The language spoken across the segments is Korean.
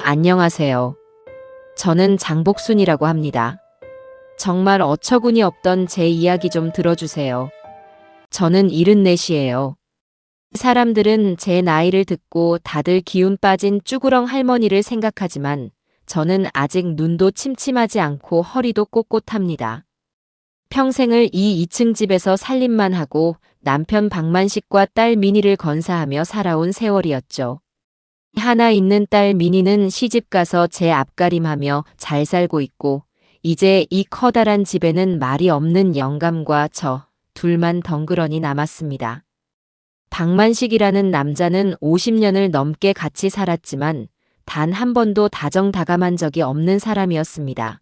안녕하세요. 저는 장복순이라고 합니다. 정말 어처구니 없던 제 이야기 좀 들어주세요. 저는 74이에요. 사람들은 제 나이를 듣고 다들 기운 빠진 쭈구렁 할머니를 생각하지만 저는 아직 눈도 침침하지 않고 허리도 꼿꼿합니다. 평생을 이 2층 집에서 살림만 하고 남편 박만식과 딸 미니를 건사하며 살아온 세월이었죠. 하나 있는 딸 미니는 시집가서 제 앞가림하며 잘 살고 있고 이제 이 커다란 집에는 말이 없는 영감과 저 둘만 덩그러니 남았습니다. 박만식이라는 남자는 50년을 넘게 같이 살았지만 단 한 번도 다정다감한 적이 없는 사람이었습니다.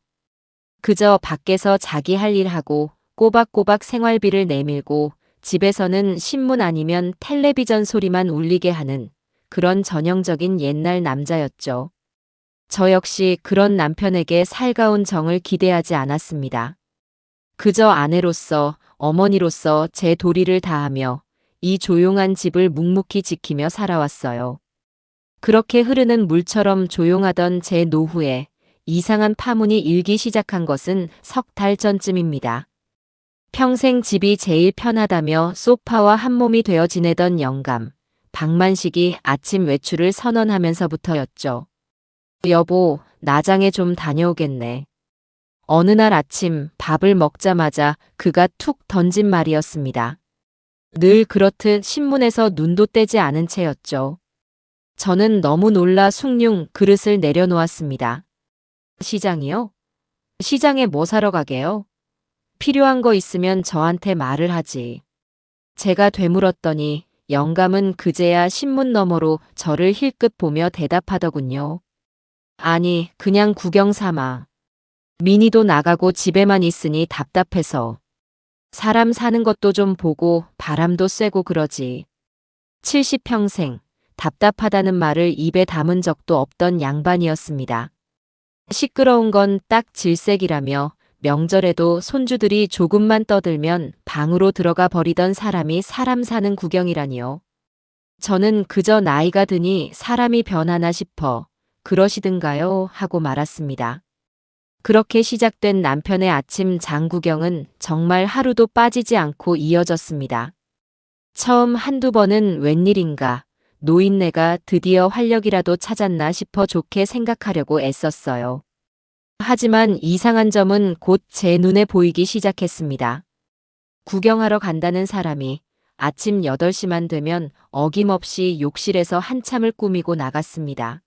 그저 밖에서 자기 할 일 하고 꼬박꼬박 생활비를 내밀고 집에서는 신문 아니면 텔레비전 소리만 울리게 하는 그런 전형적인 옛날 남자였죠. 저 역시 그런 남편에게 살가운 정을 기대하지 않았습니다. 그저 아내로서, 어머니로서 제 도리를 다하며 이 조용한 집을 묵묵히 지키며 살아왔어요. 그렇게 흐르는 물처럼 조용하던 제 노후에 이상한 파문이 일기 시작한 것은 석 달 전쯤입니다. 평생 집이 제일 편하다며 소파와 한몸이 되어 지내던 영감, 박만식이 아침 외출을 선언하면서부터였죠. 여보, 나장에 좀 다녀오겠네. 어느 날 아침 밥을 먹자마자 그가 툭 던진 말이었습니다. 늘 그렇듯 신문에서 눈도 떼지 않은 채였죠. 저는 너무 놀라 숭늉 그릇을 내려놓았습니다. 시장이요? 시장에 뭐 사러 가게요? 필요한 거 있으면 저한테 말을 하지. 제가 되물었더니 영감은 그제야 신문 너머로 저를 힐끗 보며 대답하더군요. 아니, 그냥 구경 삼아. 미니도 나가고 집에만 있으니 답답해서. 사람 사는 것도 좀 보고 바람도 쐬고 그러지. 70평생 답답하다는 말을 입에 담은 적도 없던 양반이었습니다. 시끄러운 건 딱 질색이라며 명절에도 손주들이 조금만 떠들면 방으로 들어가 버리던 사람이 사람 사는 구경이라니요. 저는 그저 나이가 드니 사람이 변하나 싶어 그러시든가요 하고 말았습니다. 그렇게 시작된 남편의 아침 장 구경은 정말 하루도 빠지지 않고 이어졌습니다. 처음 한두 번은 웬일인가 노인네가 드디어 활력이라도 찾았나 싶어 좋게 생각하려고 애썼어요. 하지만 이상한 점은 곧 제 눈에 보이기 시작했습니다. 구경하러 간다는 사람이 아침 8시만 되면 어김없이 욕실에서 한참을 꾸미고 나갔습니다.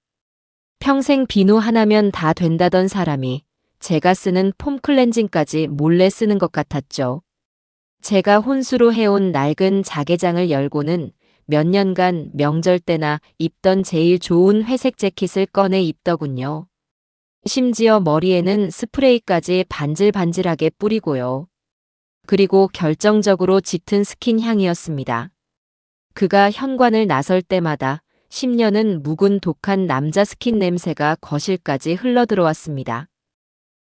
평생 비누 하나면 다 된다던 사람이 제가 쓰는 폼 클렌징까지 몰래 쓰는 것 같았죠. 제가 혼수로 해온 낡은 자개장을 열고는 몇 년간 명절 때나 입던 제일 좋은 회색 재킷을 꺼내 입더군요. 심지어 머리에는 스프레이까지 반질반질하게 뿌리고요. 그리고 결정적으로 짙은 스킨 향이었습니다. 그가 현관을 나설 때마다 10년은 묵은 독한 남자 스킨 냄새가 거실까지 흘러들어왔습니다.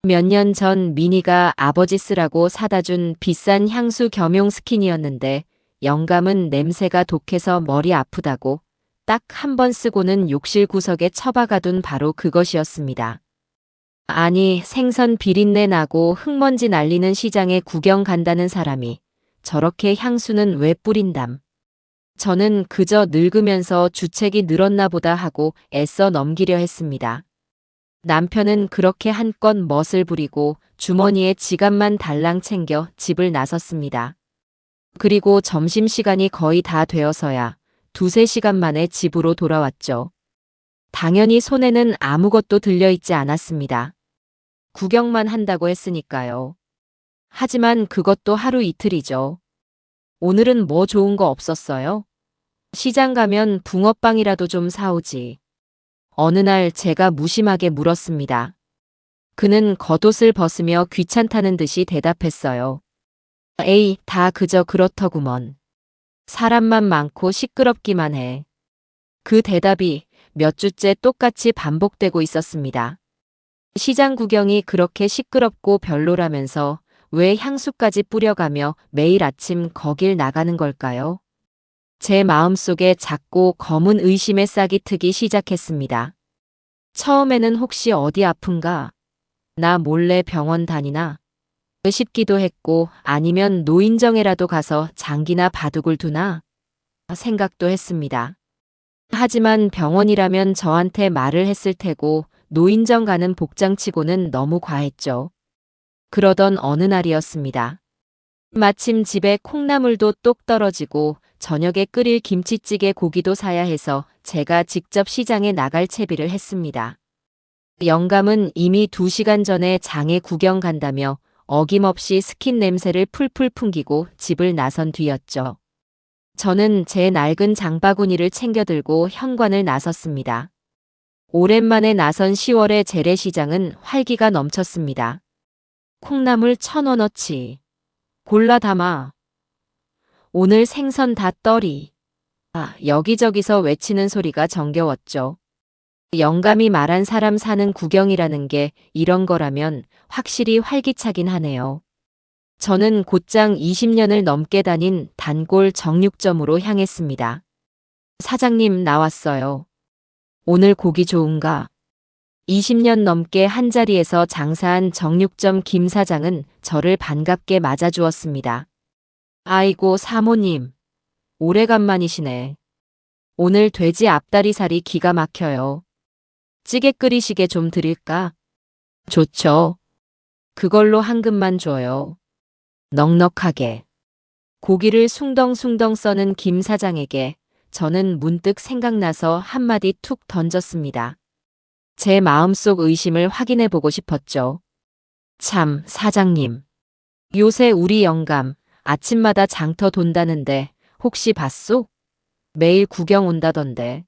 몇 년 전 미니가 아버지 쓰라고 사다 준 비싼 향수 겸용 스킨이었는데 영감은 냄새가 독해서 머리 아프다고 딱 한 번 쓰고는 욕실 구석에 처박아둔 바로 그것이었습니다. 아니, 생선 비린내 나고 흙먼지 날리는 시장에 구경 간다는 사람이 저렇게 향수는 왜 뿌린담. 저는 그저 늙으면서 주책이 늘었나 보다 하고 애써 넘기려 했습니다. 남편은 그렇게 한껏 멋을 부리고 주머니에 지갑만 달랑 챙겨 집을 나섰습니다. 그리고 점심시간이 거의 다 되어서야 2~3시간 만에 집으로 돌아왔죠. 당연히 손에는 아무것도 들려있지 않았습니다. 구경만 한다고 했으니까요. 하지만 그것도 하루 이틀이죠. 오늘은 뭐 좋은 거 없었어요? 시장 가면 붕어빵이라도 좀 사오지. 어느 날 제가 무심하게 물었습니다. 그는 겉옷을 벗으며 귀찮다는 듯이 대답했어요. 에이, 다 그저 그렇더구먼. 사람만 많고 시끄럽기만 해. 그 대답이 몇 주째 똑같이 반복되고 있었습니다. 시장 구경이 그렇게 시끄럽고 별로라면서 왜 향수까지 뿌려가며 매일 아침 거길 나가는 걸까요? 제 마음속에 작고 검은 의심의 싹이 트기 시작했습니다. 처음에는 혹시 어디 아픈가? 나 몰래 병원 다니나? 싶기도 했고 아니면 노인정에라도 가서 장기나 바둑을 두나? 생각도 했습니다. 하지만 병원이라면 저한테 말을 했을 테고 노인정 가는 복장치고는 너무 과했죠. 그러던 어느 날이었습니다. 마침 집에 콩나물도 똑 떨어지고 저녁에 끓일 김치찌개 고기도 사야 해서 제가 직접 시장에 나갈 채비를 했습니다. 영감은 이미 2시간 전에 장에 구경 간다며 어김없이 스킨 냄새를 풀풀 풍기고 집을 나선 뒤였죠. 저는 제 낡은 장바구니를 챙겨 들고 현관을 나섰습니다. 오랜만에 나선 10월의 재래시장은 활기가 넘쳤습니다. 콩나물 1,000원어치. 골라 담아. 오늘 생선 다 떨이. 여기저기서 외치는 소리가 정겨웠죠. 영감이 말한 사람 사는 구경이라는 게 이런 거라면 확실히 활기차긴 하네요. 저는 곧장 20년을 넘게 다닌 단골 정육점으로 향했습니다. 사장님 나왔어요. 오늘 고기 좋은가? 20년 넘게 한자리에서 장사한 정육점 김 사장은 저를 반갑게 맞아주었습니다. 아이고 사모님, 오래간만이시네. 오늘 돼지 앞다리살이 기가 막혀요. 찌개 끓이시게 좀 드릴까? 좋죠. 그걸로 한 금만 줘요. 넉넉하게. 고기를 숭덩숭덩 써는 김 사장에게 저는 문득 생각나서 한마디 툭 던졌습니다. 제 마음속 의심을 확인해 보고 싶었죠. 참, 사장님. 요새 우리 영감 아침마다 장터 돈다는데 혹시 봤소? 매일 구경 온다던데.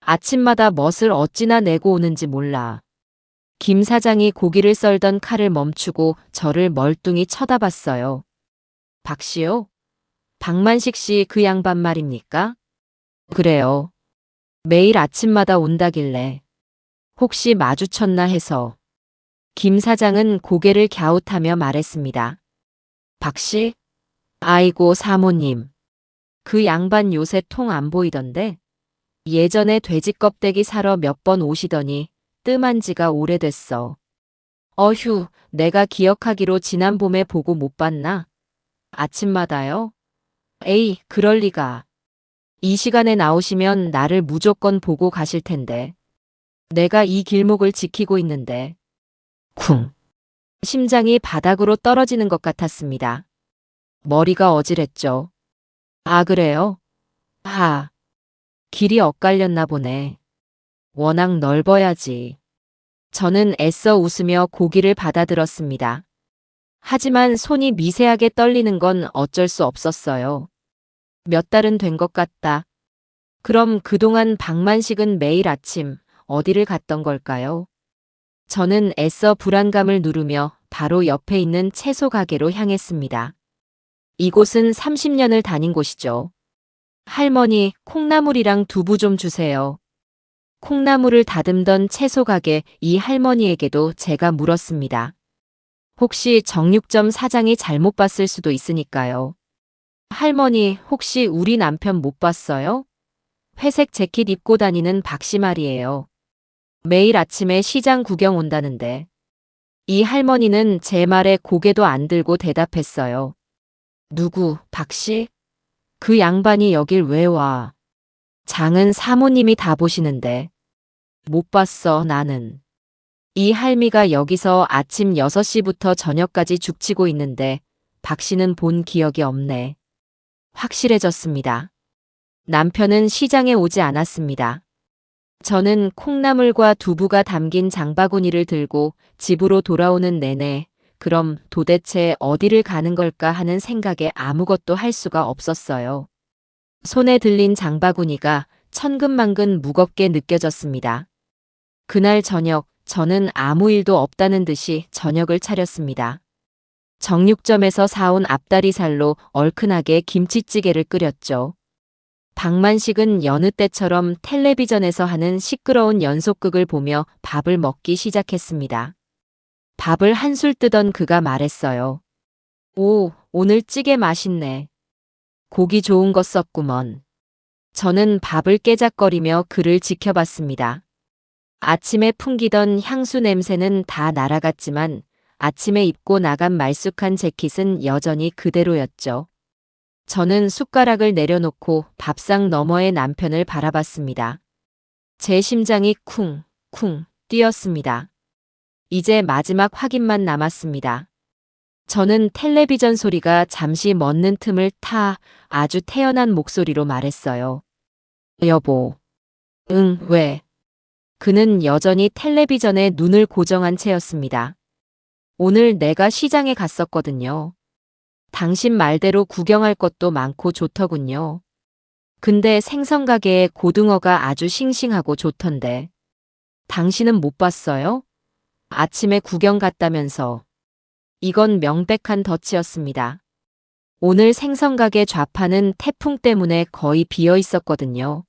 아침마다 멋을 어찌나 내고 오는지 몰라. 김 사장이 고기를 썰던 칼을 멈추고 저를 멀뚱히 쳐다봤어요. 박씨요? 박만식 씨 그 양반 말입니까? 그래요. 매일 아침마다 온다길래. 혹시 마주쳤나 해서. 김 사장은 고개를 갸웃하며 말했습니다. 박씨? 아이고 사모님. 그 양반 요새 통 안 보이던데? 예전에 돼지 껍데기 사러 몇 번 오시더니 뜸한 지가 오래됐어. 어휴, 내가 기억하기로 지난 봄에 보고 못 봤나? 아침마다요? 에이, 그럴 리가. 이 시간에 나오시면 나를 무조건 보고 가실 텐데. 내가 이 길목을 지키고 있는데. 쿵. 심장이 바닥으로 떨어지는 것 같았습니다. 머리가 어질했죠. 아, 그래요? 길이 엇갈렸나 보네. 워낙 넓어야지. 저는 애써 웃으며 고기를 받아들었습니다. 하지만 손이 미세하게 떨리는 건 어쩔 수 없었어요. 몇 달은 된 것 같다. 그럼 그동안 박만식은 매일 아침 어디를 갔던 걸까요? 저는 애써 불안감을 누르며 바로 옆에 있는 채소 가게로 향했습니다. 이곳은 30년을 다닌 곳이죠. 할머니, 콩나물이랑 두부 좀 주세요. 콩나물을 다듬던 채소 가게 이 할머니에게도 제가 물었습니다. 혹시 정육점 사장이 잘못 봤을 수도 있으니까요. 할머니, 혹시 우리 남편 못 봤어요? 회색 재킷 입고 다니는 박씨 말이에요. 매일 아침에 시장 구경 온다는데. 이 할머니는 제 말에 고개도 안 들고 대답했어요. 누구, 박씨? 그 양반이 여길 왜 와? 장은 사모님이 다 보시는데. 못 봤어, 나는. 이 할미가 여기서 아침 6시부터 저녁까지 죽치고 있는데 박씨는 본 기억이 없네. 확실해졌습니다. 남편은 시장에 오지 않았습니다. 저는 콩나물과 두부가 담긴 장바구니를 들고 집으로 돌아오는 내내 그럼 도대체 어디를 가는 걸까 하는 생각에 아무것도 할 수가 없었어요. 손에 들린 장바구니가 천근만근 무겁게 느껴졌습니다. 그날 저녁 저는 아무 일도 없다는 듯이 저녁을 차렸습니다. 정육점에서 사온 앞다리살로 얼큰하게 김치찌개를 끓였죠. 박만식은 여느 때처럼 텔레비전에서 하는 시끄러운 연속극을 보며 밥을 먹기 시작했습니다. 밥을 한술 뜨던 그가 말했어요. 오, 오늘 찌개 맛있네. 고기 좋은 거 썼구먼. 저는 밥을 깨작거리며 그를 지켜봤습니다. 아침에 풍기던 향수 냄새는 다 날아갔지만 아침에 입고 나간 말쑥한 재킷은 여전히 그대로였죠. 저는 숟가락을 내려놓고 밥상 너머의 남편을 바라봤습니다. 제 심장이 쿵쿵 뛰었습니다. 이제 마지막 확인만 남았습니다. 저는 텔레비전 소리가 잠시 멎는 틈을 타 아주 태연한 목소리로 말했어요. 여보. 응, 왜? 그는 여전히 텔레비전에 눈을 고정한 채였습니다. 오늘 내가 시장에 갔었거든요. 당신 말대로 구경할 것도 많고 좋더군요. 근데 생선 가게에 고등어가 아주 싱싱하고 좋던데. 당신은 못 봤어요? 아침에 구경 갔다면서. 이건 명백한 덫이었습니다. 오늘 생선 가게 좌판은 태풍 때문에 거의 비어 있었거든요.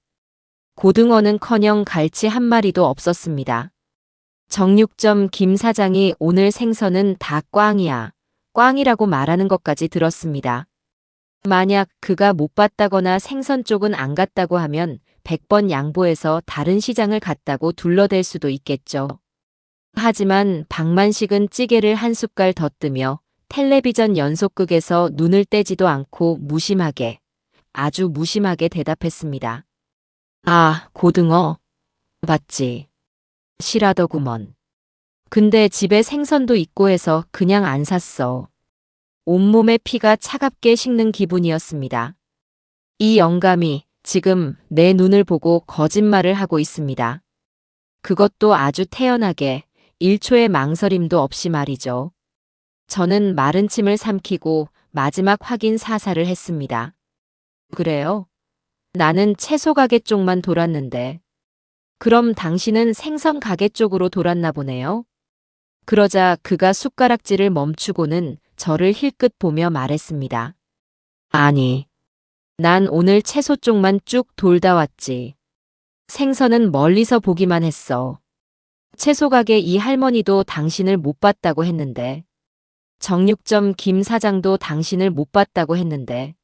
고등어는커녕 갈치 한 마리도 없었습니다. 정육점 김 사장이 오늘 생선은 다 꽝이야. 꽝이라고 말하는 것까지 들었습니다. 만약 그가 못 봤다거나 생선 쪽은 안 갔다고 하면 100번 양보해서 다른 시장을 갔다고 둘러댈 수도 있겠죠. 하지만 박만식은 찌개를 한 숟갈 더 뜨며 텔레비전 연속극에서 눈을 떼지도 않고 무심하게, 아주 무심하게 대답했습니다. 아, 고등어. 봤지. 실하더구먼. 근데 집에 생선도 있고 해서 그냥 안 샀어. 온몸에 피가 차갑게 식는 기분이었습니다. 이 영감이 지금 내 눈을 보고 거짓말을 하고 있습니다. 그것도 아주 태연하게 1초의 망설임도 없이 말이죠. 저는 마른 침을 삼키고 마지막 확인 사살을 했습니다. 그래요? 나는 채소 가게 쪽만 돌았는데. 그럼 당신은 생선 가게 쪽으로 돌았나 보네요. 그러자 그가 숟가락질을 멈추고는 저를 힐끗 보며 말했습니다. 아니, 난 오늘 채소 쪽만 쭉 돌다 왔지. 생선은 멀리서 보기만 했어. 채소 가게 이 할머니도 당신을 못 봤다고 했는데. 정육점 김 사장도 당신을 못 봤다고 했는데.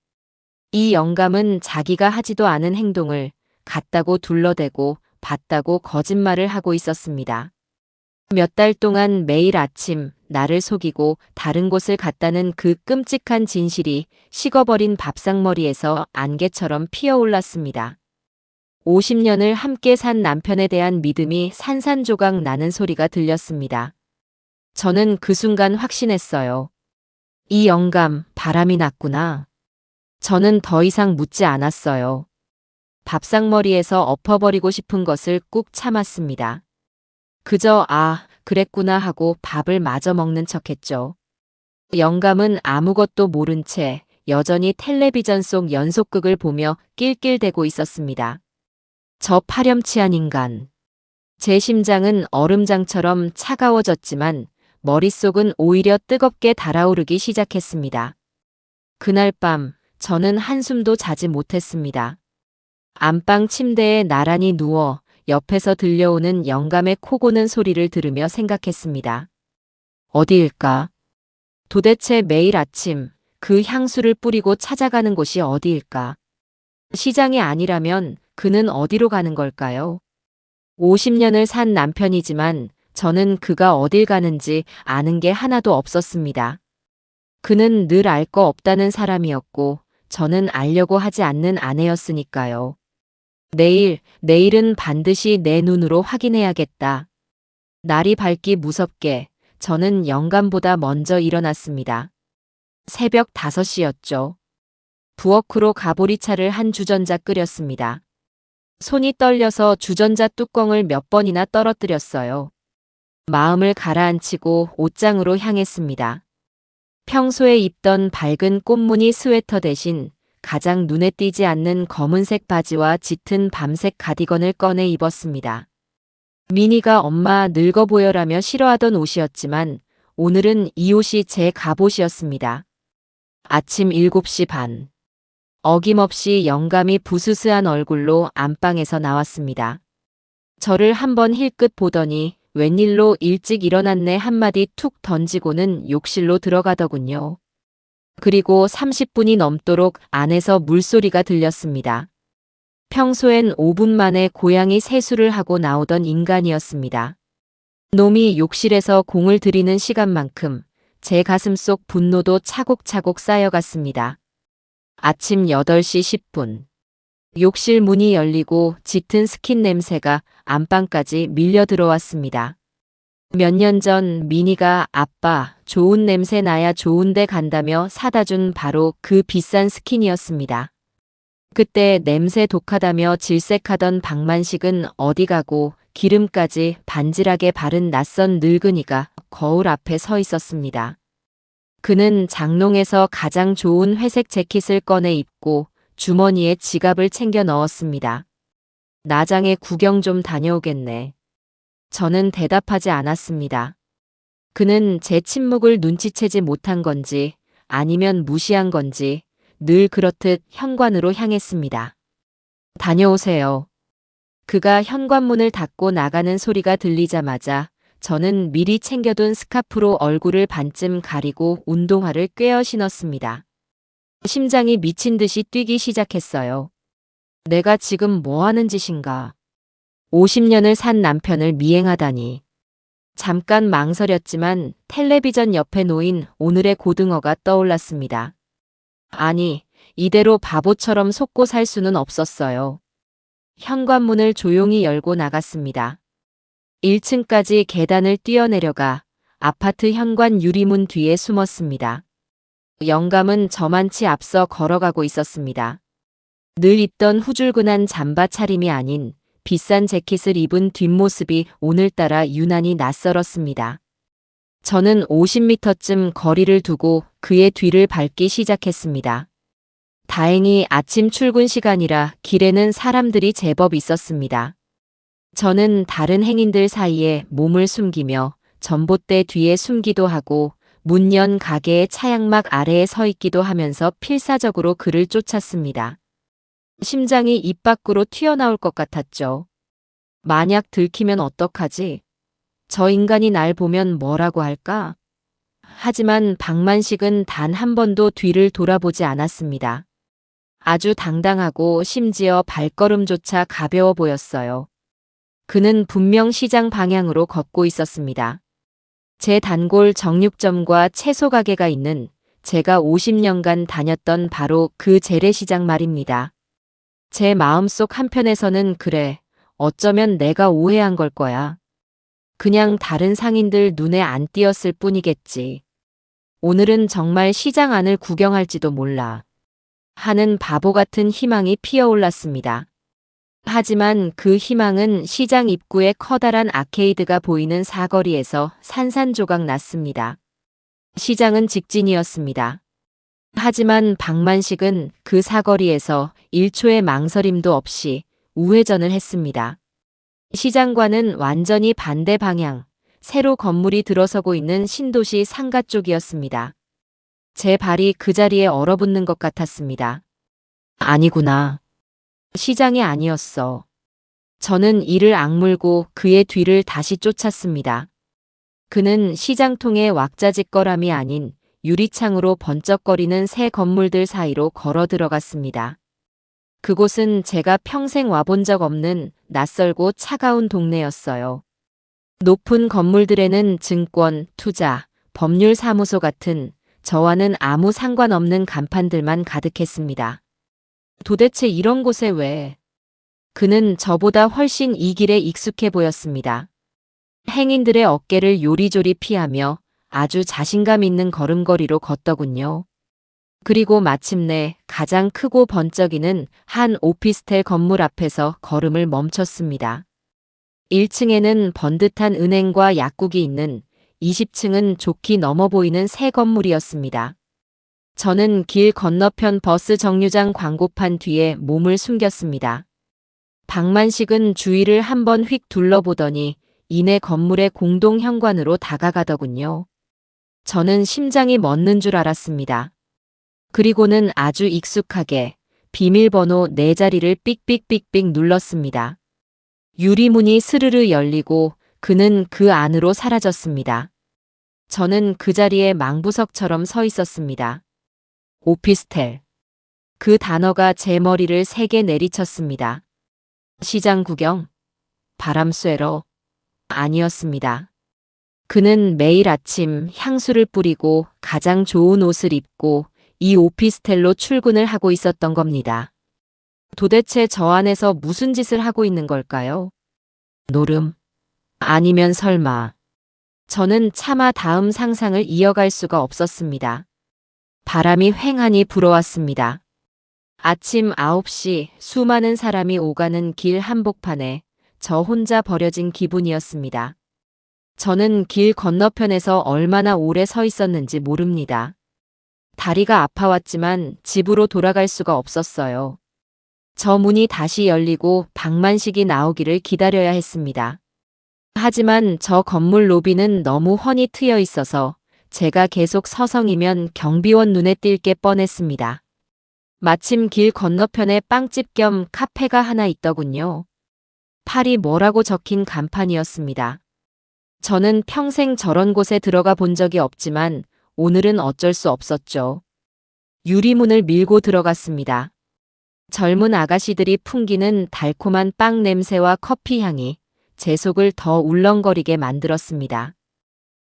이 영감은 자기가 하지도 않은 행동을 같다고 둘러대고 봤다고 거짓말을 하고 있었습니다. 몇 달 동안 매일 아침 나를 속이고 다른 곳을 갔다는 그 끔찍한 진실이 식어버린 밥상머리에서 안개처럼 피어올랐습니다. 50년을 함께 산 남편에 대한 믿음이 산산조각 나는 소리가 들렸습니다. 저는 그 순간 확신했어요. 이 영감 바람이 났구나. 저는 더 이상 묻지 않았어요. 밥상머리에서 엎어버리고 싶은 것을 꾹 참았습니다. 그저 아, 그랬구나 하고 밥을 마저 먹는 척했죠. 영감은 아무것도 모른 채 여전히 텔레비전 속 연속극을 보며 낄낄대고 있었습니다. 저 파렴치한 인간. 제 심장은 얼음장처럼 차가워졌지만 머릿속은 오히려 뜨겁게 달아오르기 시작했습니다. 그날 밤 저는 한숨도 자지 못했습니다. 안방 침대에 나란히 누워 옆에서 들려오는 영감의 코 고는 소리를 들으며 생각했습니다. 어디일까? 도대체 매일 아침 그 향수를 뿌리고 찾아가는 곳이 어디일까? 시장이 아니라면 그는 어디로 가는 걸까요? 50년을 산 남편이지만 저는 그가 어딜 가는지 아는 게 하나도 없었습니다. 그는 늘 알 거 없다는 사람이었고 저는 알려고 하지 않는 아내였으니까요. 내일은 반드시 내 눈으로 확인해야겠다. 날이 밝기 무섭게 저는 영감보다 먼저 일어났습니다. 새벽 5시였죠. 부엌으로 가보리차를 한 주전자 끓였습니다. 손이 떨려서 주전자 뚜껑을 몇 번이나 떨어뜨렸어요. 마음을 가라앉히고 옷장으로 향했습니다. 평소에 입던 밝은 꽃무늬 스웨터 대신 가장 눈에 띄지 않는 검은색 바지와 짙은 밤색 가디건을 꺼내 입었습니다. 미니가 엄마 늙어 보여라며 싫어하던 옷이었지만 오늘은 이 옷이 제 갑옷이었습니다. 아침 7시 반. 어김없이 영감이 부스스한 얼굴로 안방에서 나왔습니다. 저를 한번 힐끗 보더니 웬일로 일찍 일어났네 한마디 툭 던지고는 욕실로 들어가더군요. 그리고 30분이 넘도록 안에서 물소리가 들렸습니다. 평소엔 5분 만에 고양이 세수를 하고 나오던 인간이었습니다. 놈이 욕실에서 공을 들이는 시간만큼 제 가슴속 분노도 차곡차곡 쌓여갔습니다. 아침 8시 10분. 욕실 문이 열리고 짙은 스킨 냄새가 안방까지 밀려 들어왔습니다. 몇 년 전 미니가 아빠, 좋은 냄새 나야 좋은데 간다며 사다 준 바로 그 비싼 스킨이었습니다. 그때 냄새 독하다며 질색하던 박만식은 어디 가고 기름까지 반질하게 바른 낯선 늙은이가 거울 앞에 서 있었습니다. 그는 장롱에서 가장 좋은 회색 재킷을 꺼내 입고 주머니에 지갑을 챙겨 넣었습니다. 나장에 구경 좀 다녀오겠네. 저는 대답하지 않았습니다. 그는 제 침묵을 눈치채지 못한 건지 아니면 무시한 건지 늘 그렇듯 현관으로 향했습니다. 다녀오세요. 그가 현관문을 닫고 나가는 소리가 들리자마자 저는 미리 챙겨둔 스카프로 얼굴을 반쯤 가리고 운동화를 꿰어 신었습니다. 심장이 미친 듯이 뛰기 시작했어요. 내가 지금 뭐 하는 짓인가? 50년을 산 남편을 미행하다니. 잠깐 망설였지만 텔레비전 옆에 놓인 오늘의 고등어가 떠올랐습니다. 아니, 이대로 바보처럼 속고 살 수는 없었어요. 현관문을 조용히 열고 나갔습니다. 1층까지 계단을 뛰어내려가 아파트 현관 유리문 뒤에 숨었습니다. 영감은 저만치 앞서 걸어가고 있었습니다. 늘 입던 후줄근한 잠바 차림이 아닌 비싼 재킷을 입은 뒷모습이 오늘따라 유난히 낯설었습니다. 저는 50m쯤 거리를 두고 그의 뒤를 밟기 시작했습니다. 다행히 아침 출근 시간이라 길에는 사람들이 제법 있었습니다. 저는 다른 행인들 사이에 몸을 숨기며 전봇대 뒤에 숨기도 하고 문 연 가게의 차양막 아래에 서 있기도 하면서 필사적으로 그를 쫓았습니다. 심장이 입 밖으로 튀어나올 것 같았죠. 만약 들키면 어떡하지? 저 인간이 날 보면 뭐라고 할까? 하지만 박만식은 단 한 번도 뒤를 돌아보지 않았습니다. 아주 당당하고 심지어 발걸음조차 가벼워 보였어요. 그는 분명 시장 방향으로 걷고 있었습니다. 제 단골 정육점과 채소 가게가 있는 제가 50년간 다녔던 바로 그 재래시장 말입니다. 제 마음속 한편에서는 그래, 어쩌면 내가 오해한 걸 거야. 그냥 다른 상인들 눈에 안 띄었을 뿐이겠지. 오늘은 정말 시장 안을 구경할지도 몰라. 하는 바보 같은 희망이 피어올랐습니다. 하지만 그 희망은 시장 입구에 커다란 아케이드가 보이는 사거리에서 산산조각 났습니다. 시장은 직진이었습니다. 하지만 박만식은 그 사거리에서 1초의 망설임도 없이 우회전을 했습니다. 시장과는 완전히 반대 방향, 새로 건물이 들어서고 있는 신도시 상가 쪽이었습니다. 제 발이 그 자리에 얼어붙는 것 같았습니다. 아니구나. 시장이 아니었어. 저는 이를 악물고 그의 뒤를 다시 쫓았습니다. 그는 시장통의 왁자지껄함이 아닌 유리창으로 번쩍거리는 새 건물들 사이로 걸어 들어갔습니다. 그곳은 제가 평생 와본 적 없는 낯설고 차가운 동네였어요. 높은 건물들에는 증권, 투자, 법률사무소 같은 저와는 아무 상관없는 간판들만 가득했습니다. 도대체 이런 곳에 왜? 그는 저보다 훨씬 이 길에 익숙해 보였습니다. 행인들의 어깨를 요리조리 피하며 아주 자신감 있는 걸음걸이로 걷더군요. 그리고 마침내 가장 크고 번쩍이는 한 오피스텔 건물 앞에서 걸음을 멈췄습니다. 1층에는 번듯한 은행과 약국이 있는 20층은 좋게 넘어 보이는 새 건물이었습니다. 저는 길 건너편 버스 정류장 광고판 뒤에 몸을 숨겼습니다. 박만식은 주위를 한번 휙 둘러보더니 이내 건물의 공동 현관으로 다가가더군요. 저는 심장이 멎는 줄 알았습니다. 그리고는 아주 익숙하게 비밀번호 4자리를 삑삑삑삑 눌렀습니다. 유리문이 스르르 열리고 그는 그 안으로 사라졌습니다. 저는 그 자리에 망부석처럼 서 있었습니다. 오피스텔. 그 단어가 제 머리를 세게 내리쳤습니다. 시장 구경? 바람 쐬러? 아니었습니다. 그는 매일 아침 향수를 뿌리고 가장 좋은 옷을 입고 이 오피스텔로 출근을 하고 있었던 겁니다. 도대체 저 안에서 무슨 짓을 하고 있는 걸까요? 노름? 아니면 설마. 저는 차마 다음 상상을 이어갈 수가 없었습니다. 바람이 휑하니 불어왔습니다. 아침 9시 수많은 사람이 오가는 길 한복판에 저 혼자 버려진 기분이었습니다. 저는 길 건너편에서 얼마나 오래 서 있었는지 모릅니다. 다리가 아파왔지만 집으로 돌아갈 수가 없었어요. 저 문이 다시 열리고 박만식이 나오기를 기다려야 했습니다. 하지만 저 건물 로비는 너무 훤히 트여 있어서 제가 계속 서성이면 경비원 눈에 띌 게 뻔했습니다. 마침 길 건너편에 빵집 겸 카페가 하나 있더군요. 팔이 뭐라고 적힌 간판이었습니다. 저는 평생 저런 곳에 들어가 본 적이 없지만 오늘은 어쩔 수 없었죠. 유리문을 밀고 들어갔습니다. 젊은 아가씨들이 풍기는 달콤한 빵 냄새와 커피 향이 제 속을 더 울렁거리게 만들었습니다.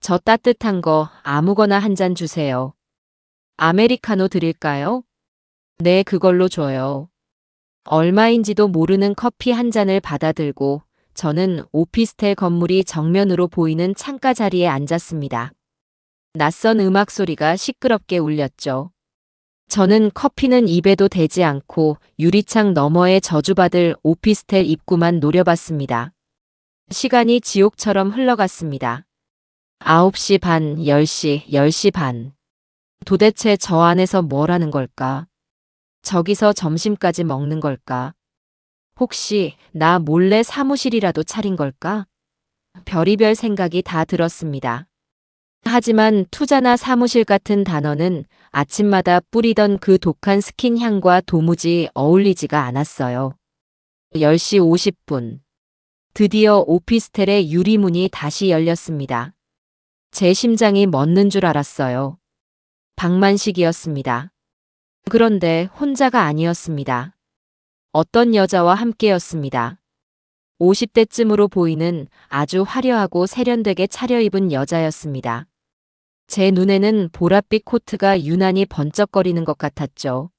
저 따뜻한 거 아무거나 한 잔 주세요. 아메리카노 드릴까요? 네, 그걸로 줘요. 얼마인지도 모르는 커피 한 잔을 받아들고 저는 오피스텔 건물이 정면으로 보이는 창가 자리에 앉았습니다. 낯선 음악 소리가 시끄럽게 울렸죠. 저는 커피는 입에도 대지 않고 유리창 너머에 저주받을 오피스텔 입구만 노려봤습니다. 시간이 지옥처럼 흘러갔습니다. 9시 반, 10시, 10시 반. 도대체 저 안에서 뭘 하는 걸까? 저기서 점심까지 먹는 걸까? 혹시 나 몰래 사무실이라도 차린 걸까? 별의별 생각이 다 들었습니다. 하지만 투자나 사무실 같은 단어는 아침마다 뿌리던 그 독한 스킨 향과 도무지 어울리지가 않았어요. 10시 50분. 드디어 오피스텔의 유리문이 다시 열렸습니다. 제 심장이 멎는 줄 알았어요. 박만식이었습니다. 그런데 혼자가 아니었습니다. 어떤 여자와 함께였습니다. 50대쯤으로 보이는 아주 화려하고 세련되게 차려입은 여자였습니다. 제 눈에는 보랏빛 코트가 유난히 번쩍거리는 것 같았죠.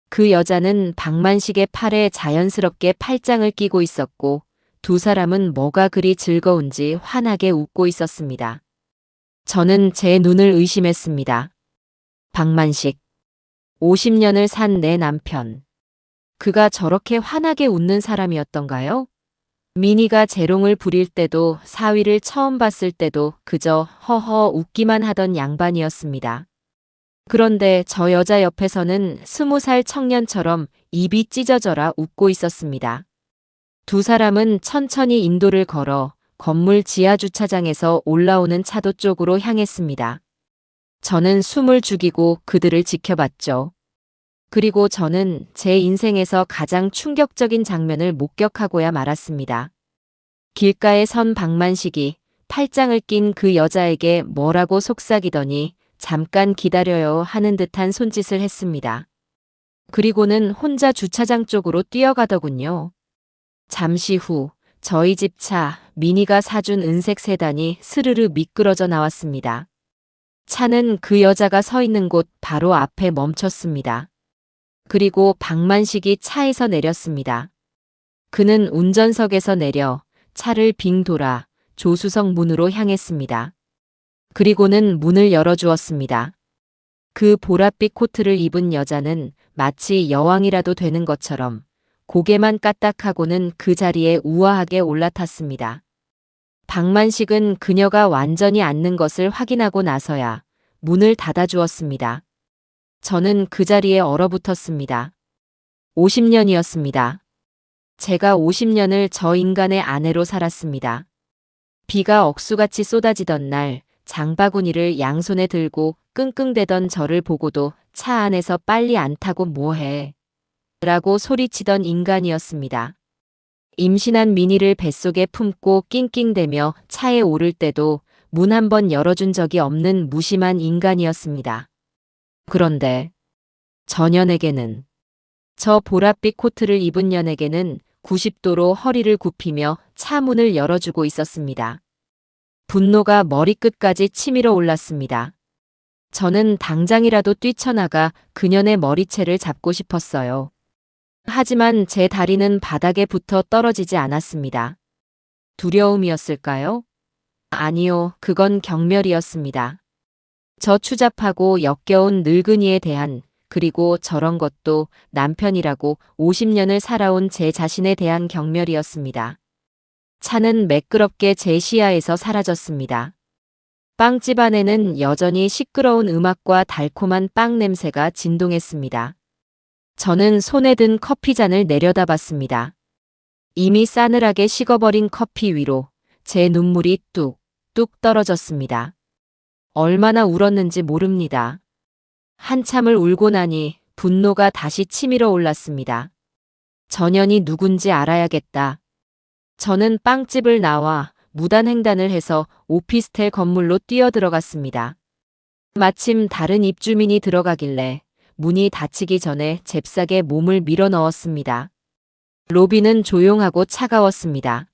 그 여자는 박만식의 팔에 자연스럽게 팔짱을 끼고 있었고 두 사람은 뭐가 그리 즐거운지 환하게 웃고 있었습니다. 저는 제 눈을 의심했습니다. 박만식. 50년을 산 내 남편. 그가 저렇게 환하게 웃는 사람이었던가요? 미니가 재롱을 부릴 때도 사위를 처음 봤을 때도 그저 허허 웃기만 하던 양반이었습니다. 그런데 저 여자 옆에서는 20살 청년처럼 입이 찢어져라 웃고 있었습니다. 두 사람은 천천히 인도를 걸어 건물 지하 주차장에서 올라오는 차도 쪽으로 향했습니다. 저는 숨을 죽이고 그들을 지켜봤죠. 그리고 저는 제 인생에서 가장 충격적인 장면을 목격하고야 말았습니다. 길가에 선 박만식이 팔짱을 낀 그 여자에게 뭐라고 속삭이더니 잠깐 기다려요 하는 듯한 손짓을 했습니다. 그리고는 혼자 주차장 쪽으로 뛰어가더군요. 잠시 후 저희 집 차 미니가 사준 은색 세단이 스르르 미끄러져 나왔습니다. 차는 그 여자가 서 있는 곳 바로 앞에 멈췄습니다. 그리고 박만식이 차에서 내렸습니다. 그는 운전석에서 내려 차를 빙 돌아 조수석 문으로 향했습니다. 그리고는 문을 열어주었습니다. 그 보랏빛 코트를 입은 여자는 마치 여왕이라도 되는 것처럼 고개만 까딱하고는 그 자리에 우아하게 올라탔습니다. 박만식은 그녀가 완전히 앉는 것을 확인하고 나서야 문을 닫아주었습니다. 저는 그 자리에 얼어붙었습니다. 50년이었습니다. 제가 50년을 저 인간의 아내로 살았습니다. 비가 억수같이 쏟아지던 날 장바구니를 양손에 들고 끙끙대던 저를 보고도 차 안에서 빨리 안 타고 뭐해? 라고 소리치던 인간이었습니다. 임신한 미니를 뱃속에 품고 낑낑대며 차에 오를 때도 문 한 번 열어준 적이 없는 무심한 인간이었습니다. 그런데 전현에게는 저 보랏빛 코트를 입은 연에게는 90도로 허리를 굽히며 차 문을 열어주고 있었습니다. 분노가 머리끝까지 치밀어 올랐습니다. 저는 당장이라도 뛰쳐나가 그년의 머리채를 잡고 싶었어요. 하지만 제 다리는 바닥에 붙어 떨어지지 않았습니다. 두려움이었을까요? 아니요, 그건 경멸이었습니다. 저 추잡하고 역겨운 늙은이에 대한, 그리고 저런 것도 남편이라고 50년을 살아온 제 자신에 대한 경멸이었습니다. 차는 매끄럽게 제 시야에서 사라졌습니다. 빵집 안에는 여전히 시끄러운 음악과 달콤한 빵 냄새가 진동했습니다. 저는 손에 든 커피잔을 내려다봤습니다. 이미 싸늘하게 식어버린 커피 위로 제 눈물이 뚝뚝 떨어졌습니다. 얼마나 울었는지 모릅니다. 한참을 울고 나니 분노가 다시 치밀어 올랐습니다. 전현이 누군지 알아야겠다. 저는 빵집을 나와 무단횡단을 해서 오피스텔 건물로 뛰어들어갔습니다. 마침 다른 입주민이 들어가길래 문이 닫히기 전에 잽싸게 몸을 밀어 넣었습니다. 로비는 조용하고 차가웠습니다.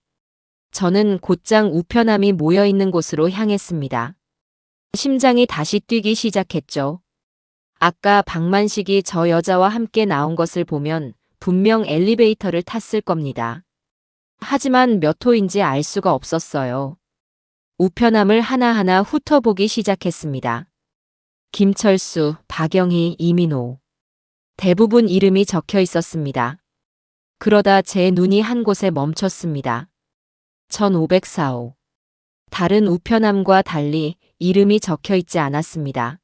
저는 곧장 우편함이 모여있는 곳으로 향했습니다. 심장이 다시 뛰기 시작했죠. 아까 박만식이 저 여자와 함께 나온 것을 보면 분명 엘리베이터를 탔을 겁니다. 하지만 몇 호인지 알 수가 없었어요. 우편함을 하나하나 훑어보기 시작했습니다. 김철수, 박영희, 이민호. 대부분 이름이 적혀 있었습니다. 그러다 제 눈이 한 곳에 멈췄습니다. 1504호. 다른 우편함과 달리 이름이 적혀 있지 않았습니다.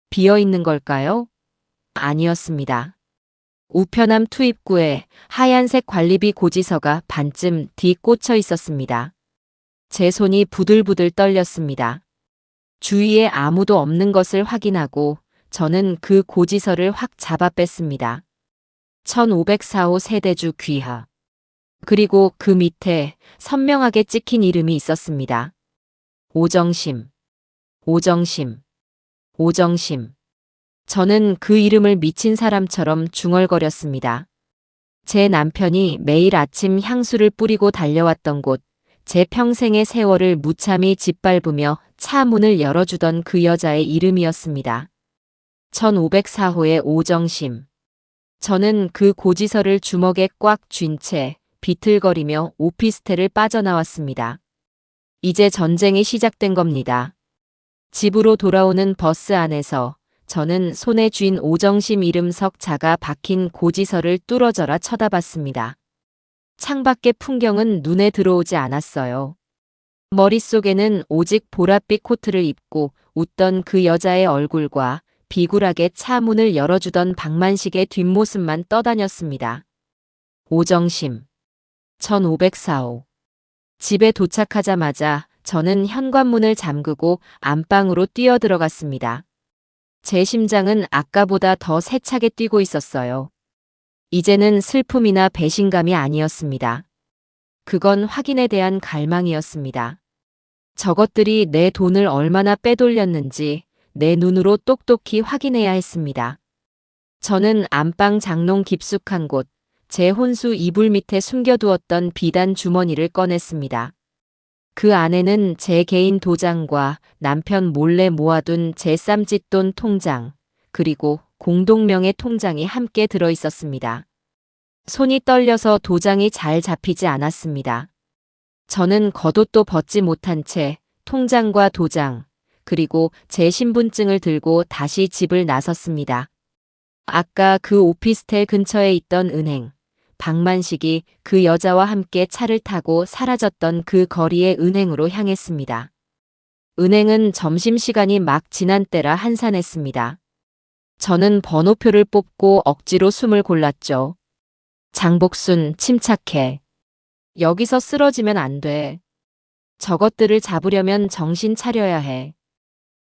비어 있는 걸까요? 아니었습니다. 우편함 투입구에 하얀색 관리비 고지서가 반쯤 뒤 꽂혀 있었습니다. 제 손이 부들부들 떨렸습니다. 주위에 아무도 없는 것을 확인하고 저는 그 고지서를 확 잡아 뺐습니다. 1504호 세대주 귀하. 그리고 그 밑에 선명하게 찍힌 이름이 있었습니다. 오정심. 오정심. 오정심. 저는 그 이름을 미친 사람처럼 중얼거렸습니다. 제 남편이 매일 아침 향수를 뿌리고 달려왔던 곳, 제 평생의 세월을 무참히 짓밟으며 차 문을 열어주던 그 여자의 이름이었습니다. 1504호의 오정심. 저는 그 고지서를 주먹에 꽉 쥔 채 비틀거리며 오피스텔을 빠져나왔습니다. 이제 전쟁이 시작된 겁니다. 집으로 돌아오는 버스 안에서 저는 손에 쥔 오정심 이름 석자가 박힌 고지서를 뚫어져라 쳐다봤습니다. 창밖의 풍경은 눈에 들어오지 않았어요. 머릿속에는 오직 보랏빛 코트를 입고 웃던 그 여자의 얼굴과 비굴하게 차 문을 열어주던 박만식의 뒷모습만 떠다녔습니다. 오정심. 1504호. 집에 도착하자마자 저는 현관문을 잠그고 안방으로 뛰어들어갔습니다. 제 심장은 아까보다 더 세차게 뛰고 있었어요. 이제는 슬픔이나 배신감이 아니었습니다. 그건 확인에 대한 갈망이었습니다. 저것들이 내 돈을 얼마나 빼돌렸는지 내 눈으로 똑똑히 확인해야 했습니다. 저는 안방 장롱 깊숙한 곳, 제 혼수 이불 밑에 숨겨두었던 비단 주머니를 꺼냈습니다. 그 안에는 제 개인 도장과 남편 몰래 모아둔 제 쌈짓돈 통장, 그리고 공동명의 통장이 함께 들어 있었습니다. 손이 떨려서 도장이 잘 잡히지 않았습니다. 저는 겉옷도 벗지 못한 채 통장과 도장, 그리고 제 신분증을 들고 다시 집을 나섰습니다. 아까 그 오피스텔 근처에 있던 은행, 박만식이 그 여자와 함께 차를 타고 사라졌던 그 거리의 은행으로 향했습니다. 은행은 점심시간이 막 지난 때라 한산했습니다. 저는 번호표를 뽑고 억지로 숨을 골랐죠. 장복순, 침착해. 여기서 쓰러지면 안 돼. 저것들을 잡으려면 정신 차려야 해.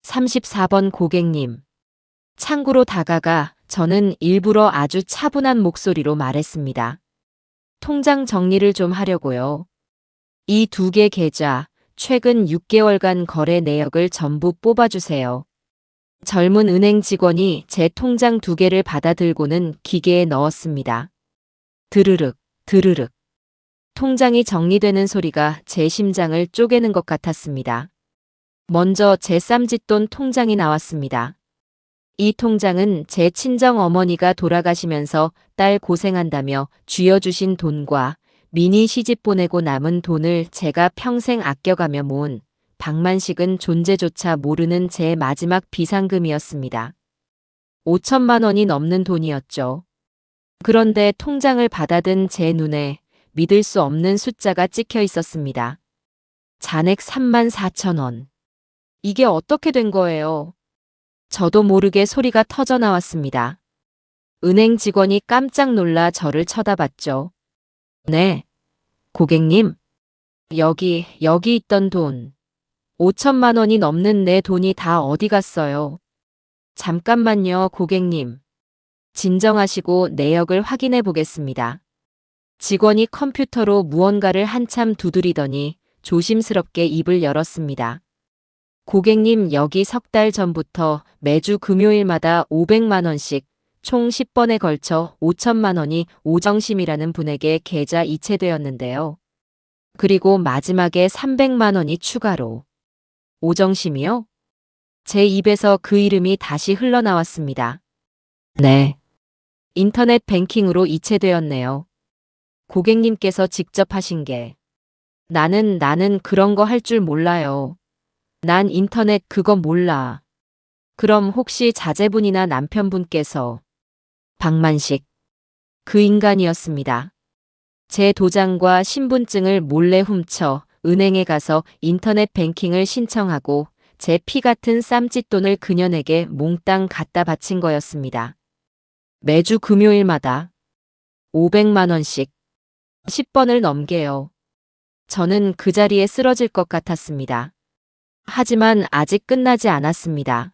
34번 고객님. 창구로 다가가 저는 일부러 아주 차분한 목소리로 말했습니다. 통장 정리를 좀 하려고요. 이 두 개 계좌, 최근 6개월간 거래 내역을 전부 뽑아주세요. 젊은 은행 직원이 제 통장 2개를 받아들고는 기계에 넣었습니다. 드르륵, 드르륵. 통장이 정리되는 소리가 제 심장을 쪼개는 것 같았습니다. 먼저 제 쌈짓돈 통장이 나왔습니다. 이 통장은 제 친정 어머니가 돌아가시면서 딸 고생한다며 쥐어주신 돈과 미니 시집 보내고 남은 돈을 제가 평생 아껴가며 모은 박만식은 존재조차 모르는 제 마지막 비상금이었습니다. 5천만 원이 넘는 돈이었죠. 그런데 통장을 받아든 제 눈에 믿을 수 없는 숫자가 찍혀 있었습니다. 잔액 3만 4천 원. 이게 어떻게 된 거예요? 저도 모르게 소리가 터져 나왔습니다. 은행 직원이 깜짝 놀라 저를 쳐다봤죠. 네, 고객님. 여기 있던 돈. 5천만 원이 넘는 내 돈이 다 어디 갔어요? 잠깐만요, 고객님. 진정하시고 내역을 확인해 보겠습니다. 직원이 컴퓨터로 무언가를 한참 두드리더니 조심스럽게 입을 열었습니다. 고객님, 여기 3달 전부터 매주 금요일마다 500만 원씩 총 10번에 걸쳐 5천만 원이 오정심이라는 분에게 계좌 이체되었는데요. 그리고 마지막에 300만 원이 추가로. 오정심이요? 제 입에서 그 이름이 다시 흘러나왔습니다. 네. 인터넷 뱅킹으로 이체되었네요. 고객님께서 직접 하신 게. 나는 그런 거 할 줄 몰라요. 난 인터넷 그거 몰라. 그럼 혹시 자제분이나 남편분께서. 박만식. 그 인간이었습니다. 제 도장과 신분증을 몰래 훔쳐 은행에 가서 인터넷 뱅킹을 신청하고 제 피 같은 쌈짓돈을 그녀에게 몽땅 갖다 바친 거였습니다. 매주 금요일마다 500만 원씩 10번을 넘게요. 저는 그 자리에 쓰러질 것 같았습니다. 하지만 아직 끝나지 않았습니다.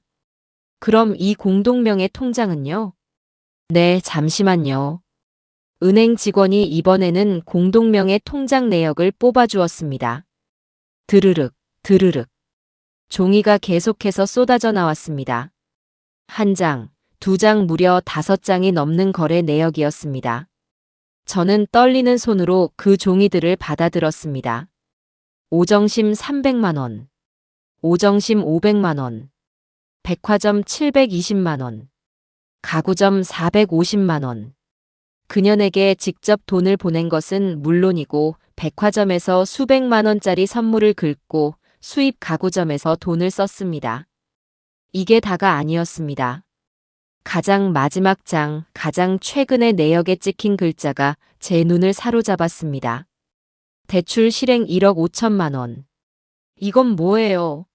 그럼 이 공동명의 통장은요? 네, 잠시만요. 은행 직원이 이번에는 공동명의 통장 내역을 뽑아주었습니다. 드르륵, 드르륵. 종이가 계속해서 쏟아져 나왔습니다. 1장, 2장 무려 5장이 넘는 거래 내역이었습니다. 저는 떨리는 손으로 그 종이들을 받아들었습니다. 오정심 300만 원, 오정심 500만 원, 백화점 720만 원, 가구점 450만 원. 그녀에게 직접 돈을 보낸 것은 물론이고 백화점에서 수백만 원짜리 선물을 긁고 수입 가구점에서 돈을 썼습니다. 이게 다가 아니었습니다. 가장 마지막 장, 가장 최근의 내역에 찍힌 글자가 제 눈을 사로잡았습니다. 대출 실행 1억 5천만 원. 이건 뭐예요?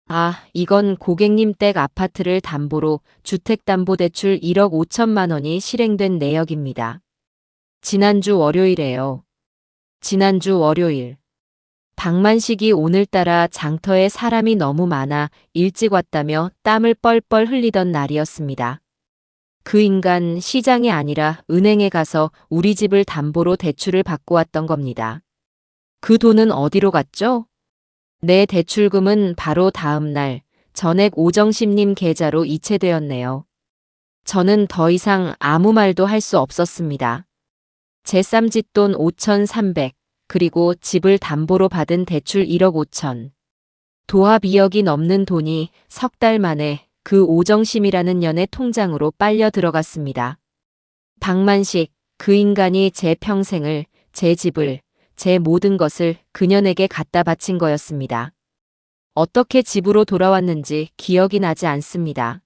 아, 이건 고객님 댁 아파트를 담보로 주택담보대출 1억 5천만 원이 실행된 내역입니다. 지난주 월요일에요. 지난주 월요일. 박만식이 오늘따라 장터에 사람이 너무 많아 일찍 왔다며 땀을 뻘뻘 흘리던 날이었습니다. 그 인간 시장이 아니라 은행에 가서 우리 집을 담보로 대출을 받고 왔던 겁니다. 그 돈은 어디로 갔죠? 내 대출금은 바로 다음 날 전액 오정심님 계좌로 이체되었네요. 저는 더 이상 아무 말도 할 수 없었습니다. 제 쌈짓돈 5,300, 그리고 집을 담보로 받은 대출 1억 5천. 도합 2억이 넘는 돈이 3달 만에 그 오정심이라는 년의 통장으로 빨려 들어갔습니다. 박만식, 그 인간이 제 평생을, 제 집을, 제 모든 것을 그녀에게 갖다 바친 거였습니다. 어떻게 집으로 돌아왔는지 기억이 나지 않습니다.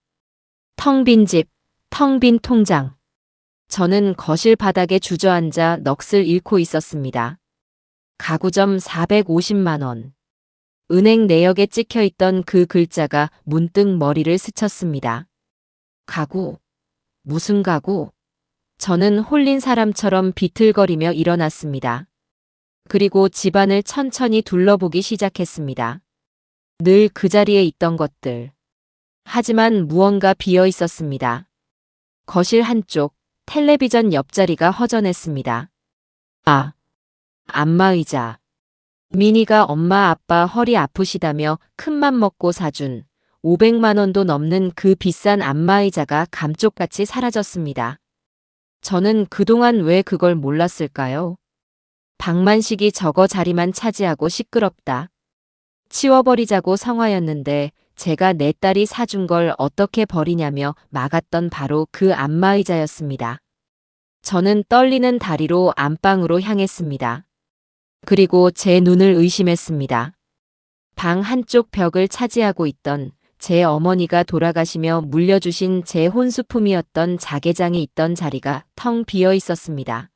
텅 빈 집, 텅 빈 통장. 저는 거실 바닥에 주저앉아 넋을 잃고 있었습니다. 가구점 450만 원. 은행 내역에 찍혀 있던 그 글자가 문득 머리를 스쳤습니다. 가구. 무슨 가구? 저는 홀린 사람처럼 비틀거리며 일어났습니다. 그리고 집안을 천천히 둘러보기 시작했습니다. 늘 그 자리에 있던 것들. 하지만 무언가 비어 있었습니다. 거실 한쪽, 텔레비전 옆자리가 허전했습니다. 아, 안마의자. 미니가 엄마 아빠 허리 아프시다며 큰맘 먹고 사준 500만 원도 넘는 그 비싼 안마의자가 감쪽같이 사라졌습니다. 저는 그동안 왜 그걸 몰랐을까요? 방만식이 저거 자리만 차지하고 시끄럽다. 치워버리자고 성화였는데 제가 내 딸이 사준 걸 어떻게 버리냐며 막았던 바로 그 안마의자였습니다. 저는 떨리는 다리로 안방으로 향했습니다. 그리고 제 눈을 의심했습니다. 방 한쪽 벽을 차지하고 있던 제 어머니가 돌아가시며 물려주신 제 혼수품이었던 자개장이 있던 자리가 텅 비어 있었습니다.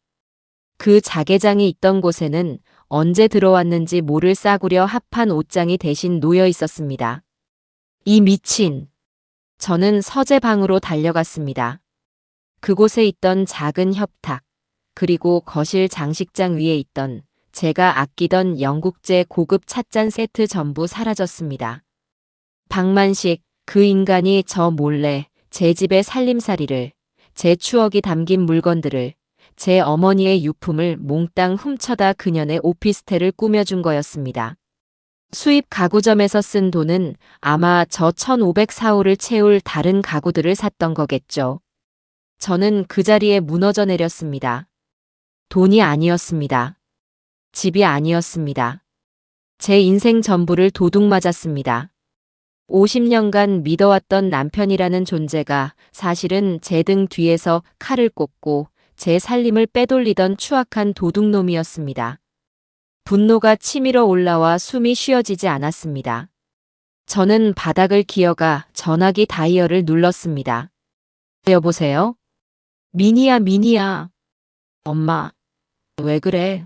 그 자개장이 있던 곳에는 언제 들어왔는지 모를 싸구려 합한 옷장이 대신 놓여 있었습니다. 이 미친! 저는 서재방으로 달려갔습니다. 그곳에 있던 작은 협탁, 그리고 거실 장식장 위에 있던 제가 아끼던 영국제 고급 찻잔 세트 전부 사라졌습니다. 방만식, 그 인간이 저 몰래 제 집의 살림살이를, 제 추억이 담긴 물건들을, 제 어머니의 유품을 몽땅 훔쳐다 그년의 오피스텔을 꾸며준 거였습니다. 수입 가구점에서 쓴 돈은 아마 저 1504호를 채울 다른 가구들을 샀던 거겠죠. 저는 그 자리에 무너져 내렸습니다. 돈이 아니었습니다. 집이 아니었습니다. 제 인생 전부를 도둑 맞았습니다. 50년간 믿어왔던 남편이라는 존재가 사실은 제 등 뒤에서 칼을 꽂고 제 살림을 빼돌리던 추악한 도둑놈이었습니다. 분노가 치밀어 올라와 숨이 쉬어지지 않았습니다. 저는 바닥을 기어가 전화기 다이얼을 눌렀습니다. 여보세요? 미니야, 미니야. 엄마, 왜 그래?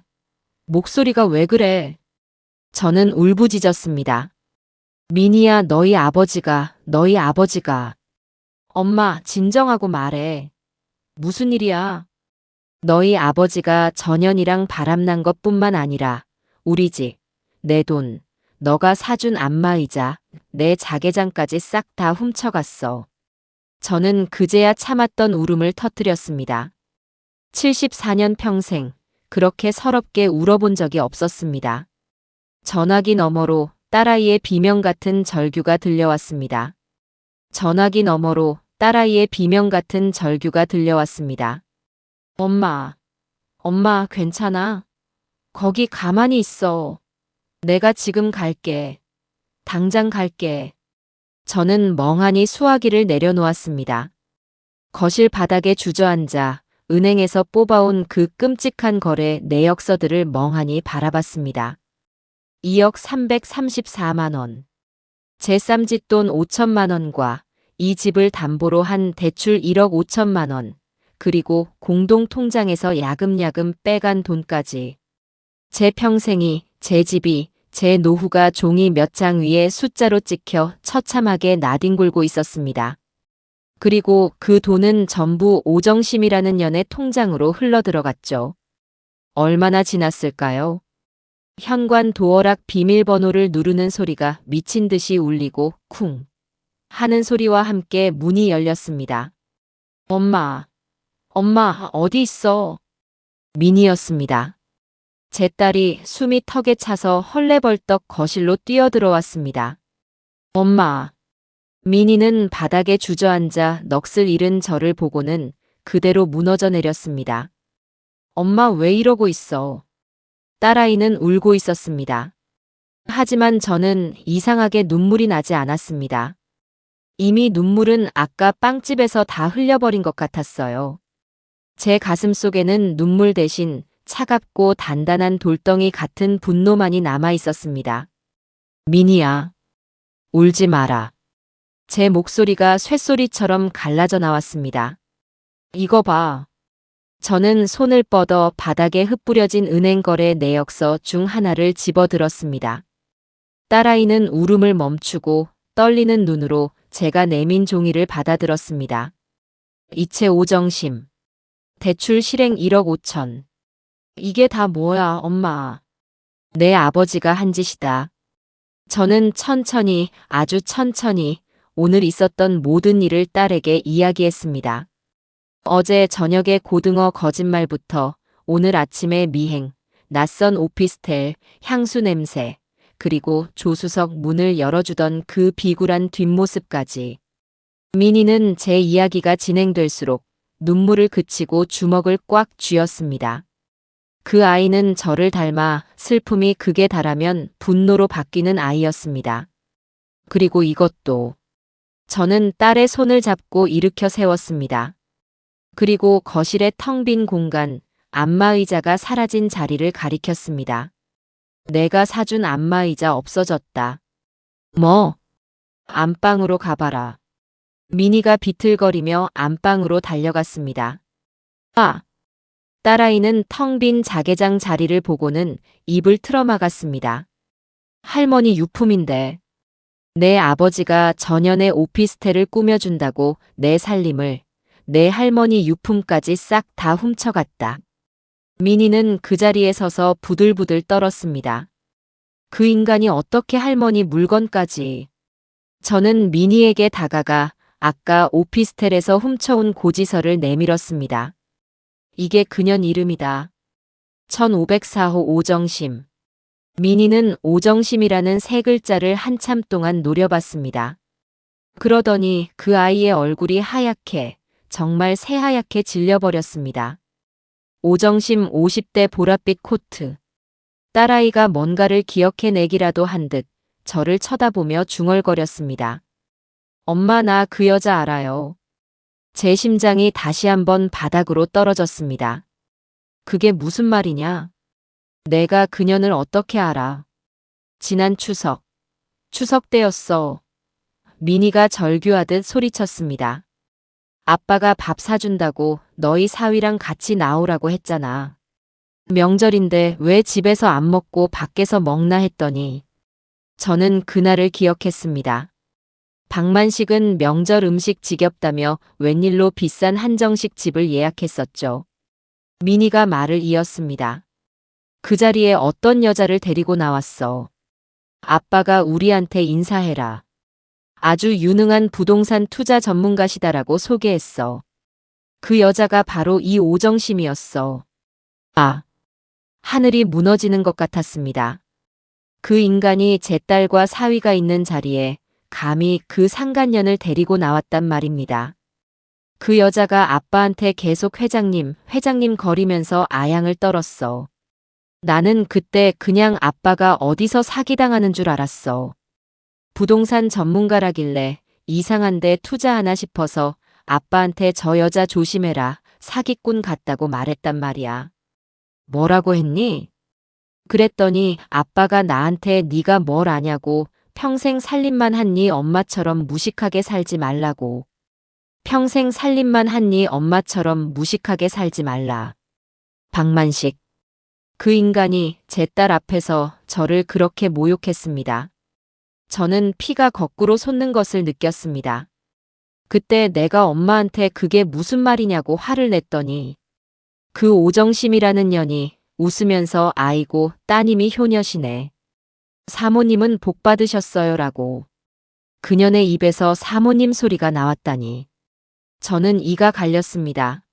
목소리가 왜 그래? 저는 울부짖었습니다. 미니야, 너희 아버지가. 엄마, 진정하고 말해. 무슨 일이야? 너희 아버지가 전현이랑 바람난 것뿐만 아니라 우리 집, 내 돈, 너가 사준 안마의자, 내 자개장까지 싹 다 훔쳐갔어. 저는 그제야 참았던 울음을 터뜨렸습니다. 74년 평생 그렇게 서럽게 울어본 적이 없었습니다. 전화기 너머로 딸아이의 비명 같은 절규가 들려왔습니다. 전화기 너머로 딸아이의 비명 같은 절규가 들려왔습니다. 엄마, 괜찮아? 거기 가만히 있어. 내가 지금 갈게. 당장 갈게. 저는 멍하니 수화기를 내려놓았습니다. 거실 바닥에 주저앉아 은행에서 뽑아온 그 끔찍한 거래 내역서들을 멍하니 바라봤습니다. 2억 334만 원. 제 쌈짓돈 5천만 원과 이 집을 담보로 한 대출 1억 5천만 원, 그리고 공동통장에서 야금야금 빼간 돈까지. 제 평생이, 제 집이, 제 노후가 종이 몇 장 위에 숫자로 찍혀 처참하게 나뒹굴고 있었습니다. 그리고 그 돈은 전부 오정심이라는 년의 통장으로 흘러들어갔죠. 얼마나 지났을까요? 현관 도어락 비밀번호를 누르는 소리가 미친 듯이 울리고 쿵 하는 소리와 함께 문이 열렸습니다. 엄마, 어디 있어? 민이었습니다. 제 딸이 숨이 턱에 차서 헐레벌떡 거실로 뛰어들어왔습니다. 엄마. 민이는 바닥에 주저앉아 넋을 잃은 저를 보고는 그대로 무너져 내렸습니다. 엄마, 왜 이러고 있어? 딸아이는 울고 있었습니다. 하지만 저는 이상하게 눈물이 나지 않았습니다. 이미 눈물은 아까 빵집에서 다 흘려버린 것 같았어요. 제 가슴 속에는 눈물 대신 차갑고 단단한 돌덩이 같은 분노만이 남아 있었습니다. 민이야, 울지 마라. 제 목소리가 쇳소리처럼 갈라져 나왔습니다. 이거 봐. 저는 손을 뻗어 바닥에 흩뿌려진 은행거래 내역서 중 하나를 집어들었습니다. 딸아이는 울음을 멈추고 떨리는 눈으로 제가 내민 종이를 받아들었습니다. 이체 오정심. 대출 실행 1억 5천. 이게 다 뭐야, 엄마. 내 아버지가 한 짓이다. 저는 천천히, 아주 천천히 오늘 있었던 모든 일을 딸에게 이야기했습니다. 어제 저녁의 고등어 거짓말부터 오늘 아침의 미행, 낯선 오피스텔, 향수 냄새, 그리고 조수석 문을 열어주던 그 비굴한 뒷모습까지. 민희는 제 이야기가 진행될수록 눈물을 그치고 주먹을 꽉 쥐었습니다. 그 아이는 저를 닮아 슬픔이 극에 달하면 분노로 바뀌는 아이였습니다. 그리고 이것도. 저는 딸의 손을 잡고 일으켜 세웠습니다. 그리고 거실의 텅 빈 공간, 안마의자가 사라진 자리를 가리켰습니다. 내가 사준 안마의자 없어졌다. 뭐? 안방으로 가봐라. 민희가 비틀거리며 안방으로 달려갔습니다. 아! 딸아이는 텅 빈 자개장 자리를 보고는 입을 틀어막았습니다. 할머니 유품인데. 내 아버지가 전연의 오피스텔을 꾸며준다고 내 살림을, 내 할머니 유품까지 싹 다 훔쳐갔다. 민희는 그 자리에 서서 부들부들 떨었습니다. 그 인간이 어떻게 할머니 물건까지. 저는 민희에게 다가가 아까 오피스텔에서 훔쳐온 고지서를 내밀었습니다. 이게 그년 이름이다. 1504호 오정심. 민희는 오정심이라는 세 글자를 한참 동안 노려봤습니다. 그러더니 그 아이의 얼굴이 하얗게, 정말 새하얗게 질려버렸습니다. 오정심 50대 보랏빛 코트. 딸아이가 뭔가를 기억해내기라도 한 듯 저를 쳐다보며 중얼거렸습니다. 엄마, 나 그 여자 알아요. 제 심장이 다시 한번 바닥으로 떨어졌습니다. 그게 무슨 말이냐? 내가 그년을 어떻게 알아? 지난 추석 때였어. 민희가 절규하듯 소리쳤습니다. 아빠가 밥 사준다고 너희 사위랑 같이 나오라고 했잖아. 명절인데 왜 집에서 안 먹고 밖에서 먹나 했더니 저는 그날을 기억했습니다. 박만식은 명절 음식 지겹다며 웬일로 비싼 한정식 집을 예약했었죠. 민희가 말을 이었습니다. 그 자리에 어떤 여자를 데리고 나왔어. 아빠가 우리한테 인사해라. 아주 유능한 부동산 투자 전문가시다라고 소개했어. 그 여자가 바로 이 오정심이었어. 아, 하늘이 무너지는 것 같았습니다. 그 인간이 제 딸과 사위가 있는 자리에 감히 그 상간년을 데리고 나왔단 말입니다. 그 여자가 아빠한테 계속 회장님 거리면서 아양을 떨었어. 나는 그때 그냥 아빠가 어디서 사기당하는 줄 알았어. 부동산 전문가라길래 이상한데 투자하나 싶어서 아빠한테 저 여자 조심해라, 사기꾼 같다고 말했단 말이야. 뭐라고 했니? 그랬더니 아빠가 나한테 네가 뭘 아냐고, 평생 살림만 한 네 엄마처럼 무식하게 살지 말라고. 평생 살림만 한 네 엄마처럼 무식하게 살지 말라. 박만식. 그 인간이 제 딸 앞에서 저를 그렇게 모욕했습니다. 저는 피가 거꾸로 솟는 것을 느꼈습니다. 그때 내가 엄마한테 그게 무슨 말이냐고 화를 냈더니 그 오정심이라는 년이 웃으면서 아이고 따님이 효녀시네. 사모님은 복 받으셨어요라고. 그년의 입에서 사모님 소리가 나왔다니. 저는 이가 갈렸습니다.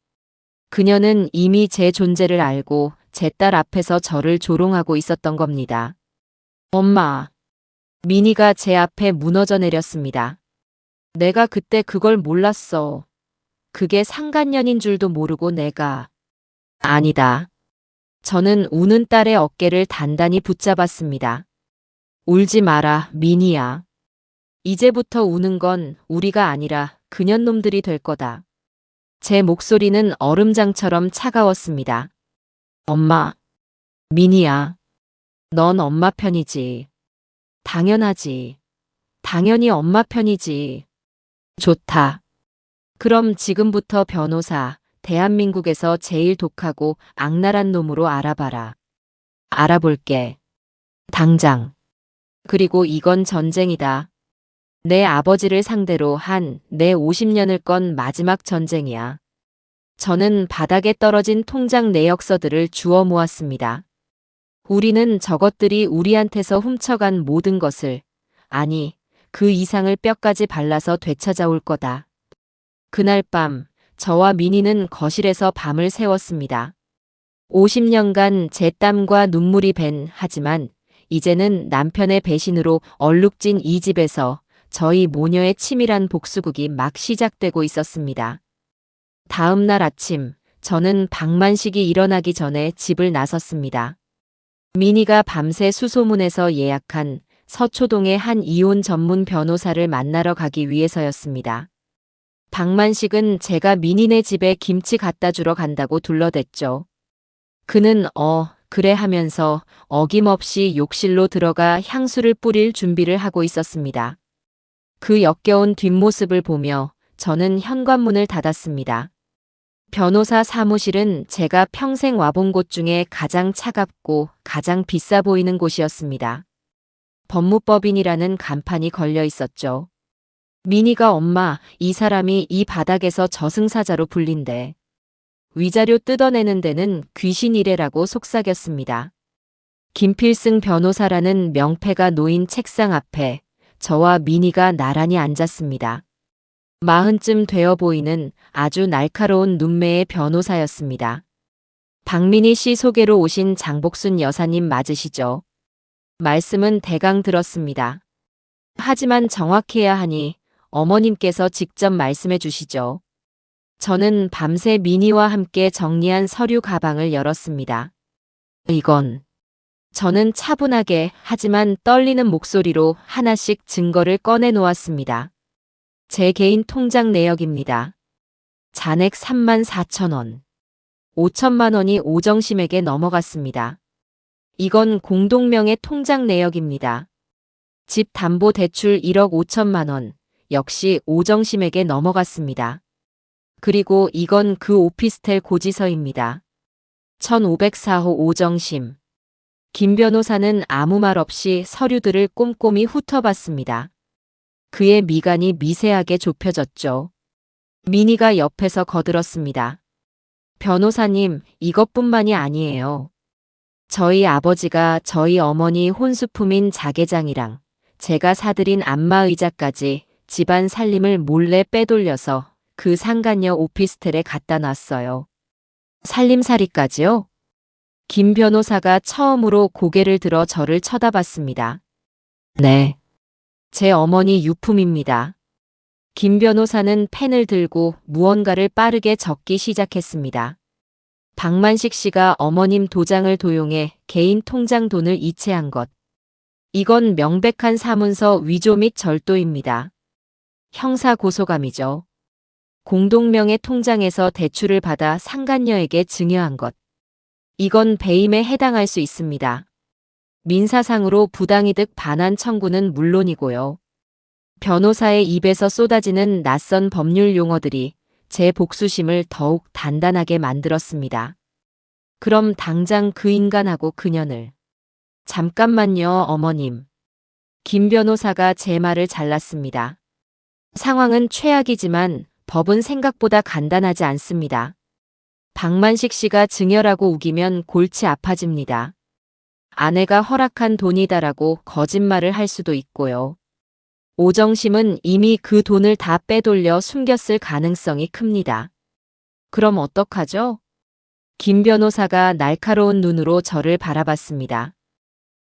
그녀는 이미 제 존재를 알고 제 딸 앞에서 저를 조롱하고 있었던 겁니다. 엄마. 민희가 제 앞에 무너져 내렸습니다. 내가 그때 그걸 몰랐어. 그게 상간년인 줄도 모르고 내가. 아니다. 저는 우는 딸의 어깨를 단단히 붙잡았습니다. 울지 마라, 민희야. 이제부터 우는 건 우리가 아니라 그년 놈들이 될 거다. 제 목소리는 얼음장처럼 차가웠습니다. 엄마. 민희야. 넌 엄마 편이지. 당연하지. 당연히 엄마 편이지. 좋다. 그럼 지금부터 변호사, 대한민국에서 제일 독하고 악랄한 놈으로 알아봐라. 알아볼게. 당장. 그리고 이건 전쟁이다. 내 아버지를 상대로 한 내 50년을 건 마지막 전쟁이야. 저는 바닥에 떨어진 통장 내역서들을 주워 모았습니다. 우리는 저것들이 우리한테서 훔쳐간 모든 것을, 아니, 그 이상을 뼈까지 발라서 되찾아올 거다. 그날 밤, 저와 민희는 거실에서 밤을 새웠습니다. 50년간 제 땀과 눈물이 밴, 하지만 이제는 남편의 배신으로 얼룩진 이 집에서 저희 모녀의 치밀한 복수극이 막 시작되고 있었습니다. 다음 날 아침, 저는 방만식이 일어나기 전에 집을 나섰습니다. 미니가 밤새 수소문에서 예약한 서초동의 한 이혼 전문 변호사를 만나러 가기 위해서였습니다. 방만식은 제가 미니네 집에 김치 갖다 주러 간다고 둘러댔죠. 그는 그래 하면서 어김없이 욕실로 들어가 향수를 뿌릴 준비를 하고 있었습니다. 그 역겨운 뒷모습을 보며 저는 현관문을 닫았습니다. 변호사 사무실은 제가 평생 와본 곳 중에 가장 차갑고 가장 비싸 보이는 곳이었습니다. 법무법인이라는 간판이 걸려 있었죠. 미니가 엄마, 이 사람이 이 바닥에서 저승사자로 불린대. 위자료 뜯어내는 데는 귀신이래라고 속삭였습니다. 김필승 변호사라는 명패가 놓인 책상 앞에 저와 미니가 나란히 앉았습니다. 40쯤 되어 보이는 아주 날카로운 눈매의 변호사였습니다. 박민희 씨 소개로 오신 장복순 여사님 맞으시죠? 말씀은 대강 들었습니다. 하지만 정확해야 하니 어머님께서 직접 말씀해 주시죠. 저는 밤새 미니와 함께 정리한 서류 가방을 열었습니다. 이건. 저는 차분하게 하지만 떨리는 목소리로 하나씩 증거를 꺼내 놓았습니다. 제 개인 통장 내역입니다. 잔액 34,000원. 5천만 원이 오정심에게 넘어갔습니다. 이건 공동명의 통장 내역입니다. 집 담보 대출 1억 5천만 원. 역시 오정심에게 넘어갔습니다. 그리고 이건 그 오피스텔 고지서입니다. 1504호 오정심. 김 변호사는 아무 말 없이 서류들을 꼼꼼히 훑어봤습니다. 그의 미간이 미세하게 좁혀졌죠. 미니가 옆에서 거들었습니다. 변호사님, 이것뿐만이 아니에요. 저희 아버지가 저희 어머니 혼수품인 자개장이랑 제가 사들인 안마의자까지 집안 살림을 몰래 빼돌려서 그 상간녀 오피스텔에 갖다 놨어요. 살림살이까지요? 김 변호사가 처음으로 고개를 들어 저를 쳐다봤습니다. 네. 제 어머니 유품입니다. 김 변호사는 펜을 들고 무언가를 빠르게 적기 시작했습니다. 박만식 씨가 어머님 도장을 도용해 개인 통장 돈을 이체한 것. 이건 명백한 사문서 위조 및 절도입니다. 형사 고소감이죠. 공동명의 통장에서 대출을 받아 상간녀에게 증여한 것. 이건 배임에 해당할 수 있습니다. 민사상으로 부당이득 반환 청구는 물론이고요. 변호사의 입에서 쏟아지는 낯선 법률 용어들이 제 복수심을 더욱 단단하게 만들었습니다. 그럼 당장 그 인간하고 그년을. 잠깐만요, 어머님. 김 변호사가 제 말을 잘랐습니다. 상황은 최악이지만 법은 생각보다 간단하지 않습니다. 박만식 씨가 증여라고 우기면 골치 아파집니다. 아내가 허락한 돈이다라고 거짓말을 할 수도 있고요. 오정심은 이미 그 돈을 다 빼돌려 숨겼을 가능성이 큽니다. 그럼 어떡하죠? 김 변호사가 날카로운 눈으로 저를 바라봤습니다.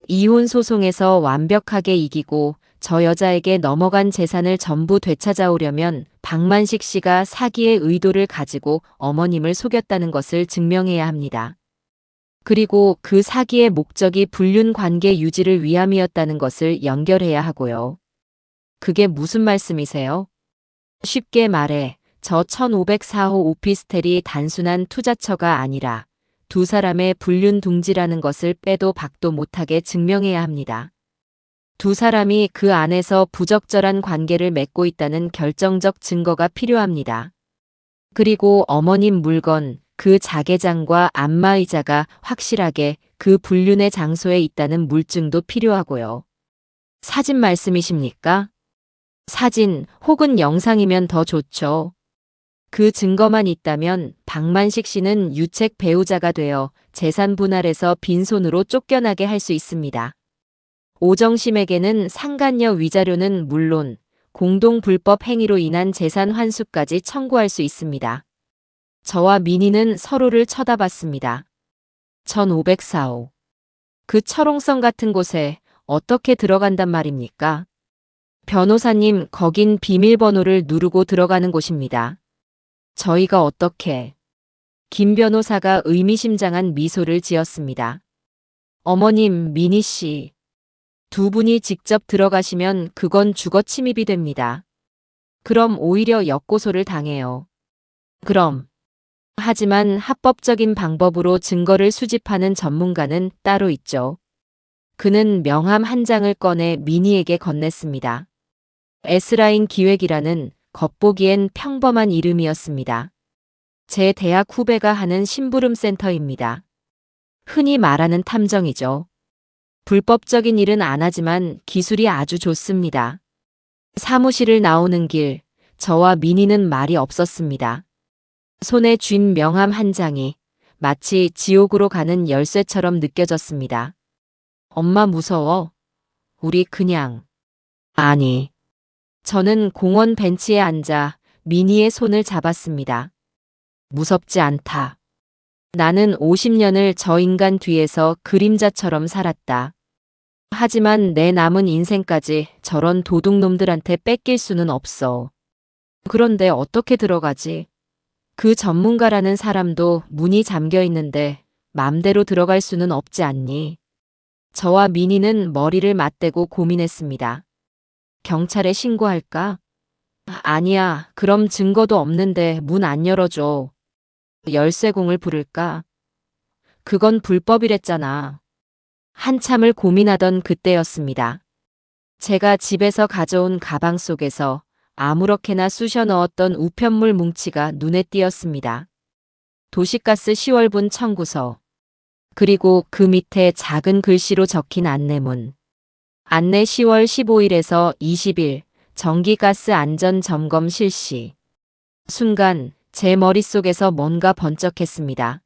이혼 소송에서 완벽하게 이기고 저 여자에게 넘어간 재산을 전부 되찾아오려면 박만식 씨가 사기의 의도를 가지고 어머님을 속였다는 것을 증명해야 합니다. 그리고 그 사기의 목적이 불륜 관계 유지를 위함이었다는 것을 연결해야 하고요. 그게 무슨 말씀이세요? 쉽게 말해 저 1504호 오피스텔이 단순한 투자처가 아니라 두 사람의 불륜 둥지라는 것을 빼도 박도 못하게 증명해야 합니다. 두 사람이 그 안에서 부적절한 관계를 맺고 있다는 결정적 증거가 필요합니다. 그리고 어머님 물건, 그 자개장과 안마의자가 확실하게 그 불륜의 장소에 있다는 물증도 필요하고요. 사진 말씀이십니까? 사진 혹은 영상이면 더 좋죠. 그 증거만 있다면 박만식 씨는 유책 배우자가 되어 재산 분할에서 빈손으로 쫓겨나게 할 수 있습니다. 오정심에게는 상간녀 위자료는 물론 공동 불법 행위로 인한 재산 환수까지 청구할 수 있습니다. 저와 민희는 서로를 쳐다봤습니다. 1504호. 그 철옹성 같은 곳에 어떻게 들어간단 말입니까? 변호사님, 거긴 비밀번호를 누르고 들어가는 곳입니다. 저희가 어떻게? 김 변호사가 의미심장한 미소를 지었습니다. 어머님, 미니 씨. 두 분이 직접 들어가시면 그건 주거 침입이 됩니다. 그럼 오히려 역고소를 당해요. 그럼. 하지만 합법적인 방법으로 증거를 수집하는 전문가는 따로 있죠. 그는 명함 한 장을 꺼내 미니에게 건넸습니다. S라인 기획이라는 겉보기엔 평범한 이름이었습니다. 제 대학 후배가 하는 심부름 센터입니다. 흔히 말하는 탐정이죠. 불법적인 일은 안 하지만 기술이 아주 좋습니다. 사무실을 나오는 길, 저와 미니는 말이 없었습니다. 손에 쥔 명함 한 장이 마치 지옥으로 가는 열쇠처럼 느껴졌습니다. 엄마 무서워? 우리 그냥. 아니. 저는 공원 벤치에 앉아 미니의 손을 잡았습니다. 무섭지 않다. 나는 50년을 저 인간 뒤에서 그림자처럼 살았다. 하지만 내 남은 인생까지 저런 도둑놈들한테 뺏길 수는 없어. 그런데 어떻게 들어가지? 그 전문가라는 사람도 문이 잠겨 있는데 맘대로 들어갈 수는 없지 않니? 저와 미니는 머리를 맞대고 고민했습니다. 경찰에 신고할까? 아니야, 그럼 증거도 없는데 문 안 열어줘. 열쇠공을 부를까? 그건 불법이랬잖아. 한참을 고민하던 그때였습니다. 제가 집에서 가져온 가방 속에서 아무렇게나 쑤셔 넣었던 우편물 뭉치가 눈에 띄었습니다. 도시가스 10월분 청구서. 그리고 그 밑에 작은 글씨로 적힌 안내문. 안내 10월 15일에서 20일 전기가스 안전점검 실시. 순간 제 머릿속에서 뭔가 번쩍했습니다.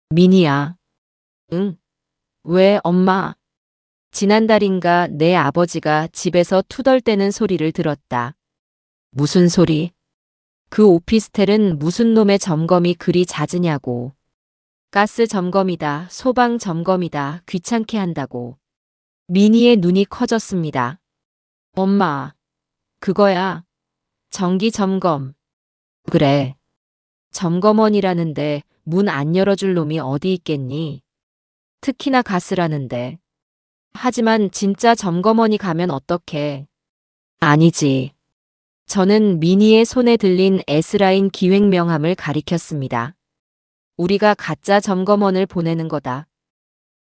미니야. 응? 왜 엄마? 지난달인가 내 아버지가 집에서 투덜대는 소리를 들었다. 무슨 소리? 그 오피스텔은 무슨 놈의 점검이 그리 잦으냐고. 가스 점검이다, 소방 점검이다, 귀찮게 한다고. 미니의 눈이 커졌습니다. 엄마, 그거야. 정기 점검. 그래. 점검원이라는데 문 안 열어줄 놈이 어디 있겠니? 특히나 가스라는데. 하지만 진짜 점검원이 가면 어떡해? 아니지. 저는 미니의 손에 들린 S라인 기획 명함을 가리켰습니다. 우리가 가짜 점검원을 보내는 거다.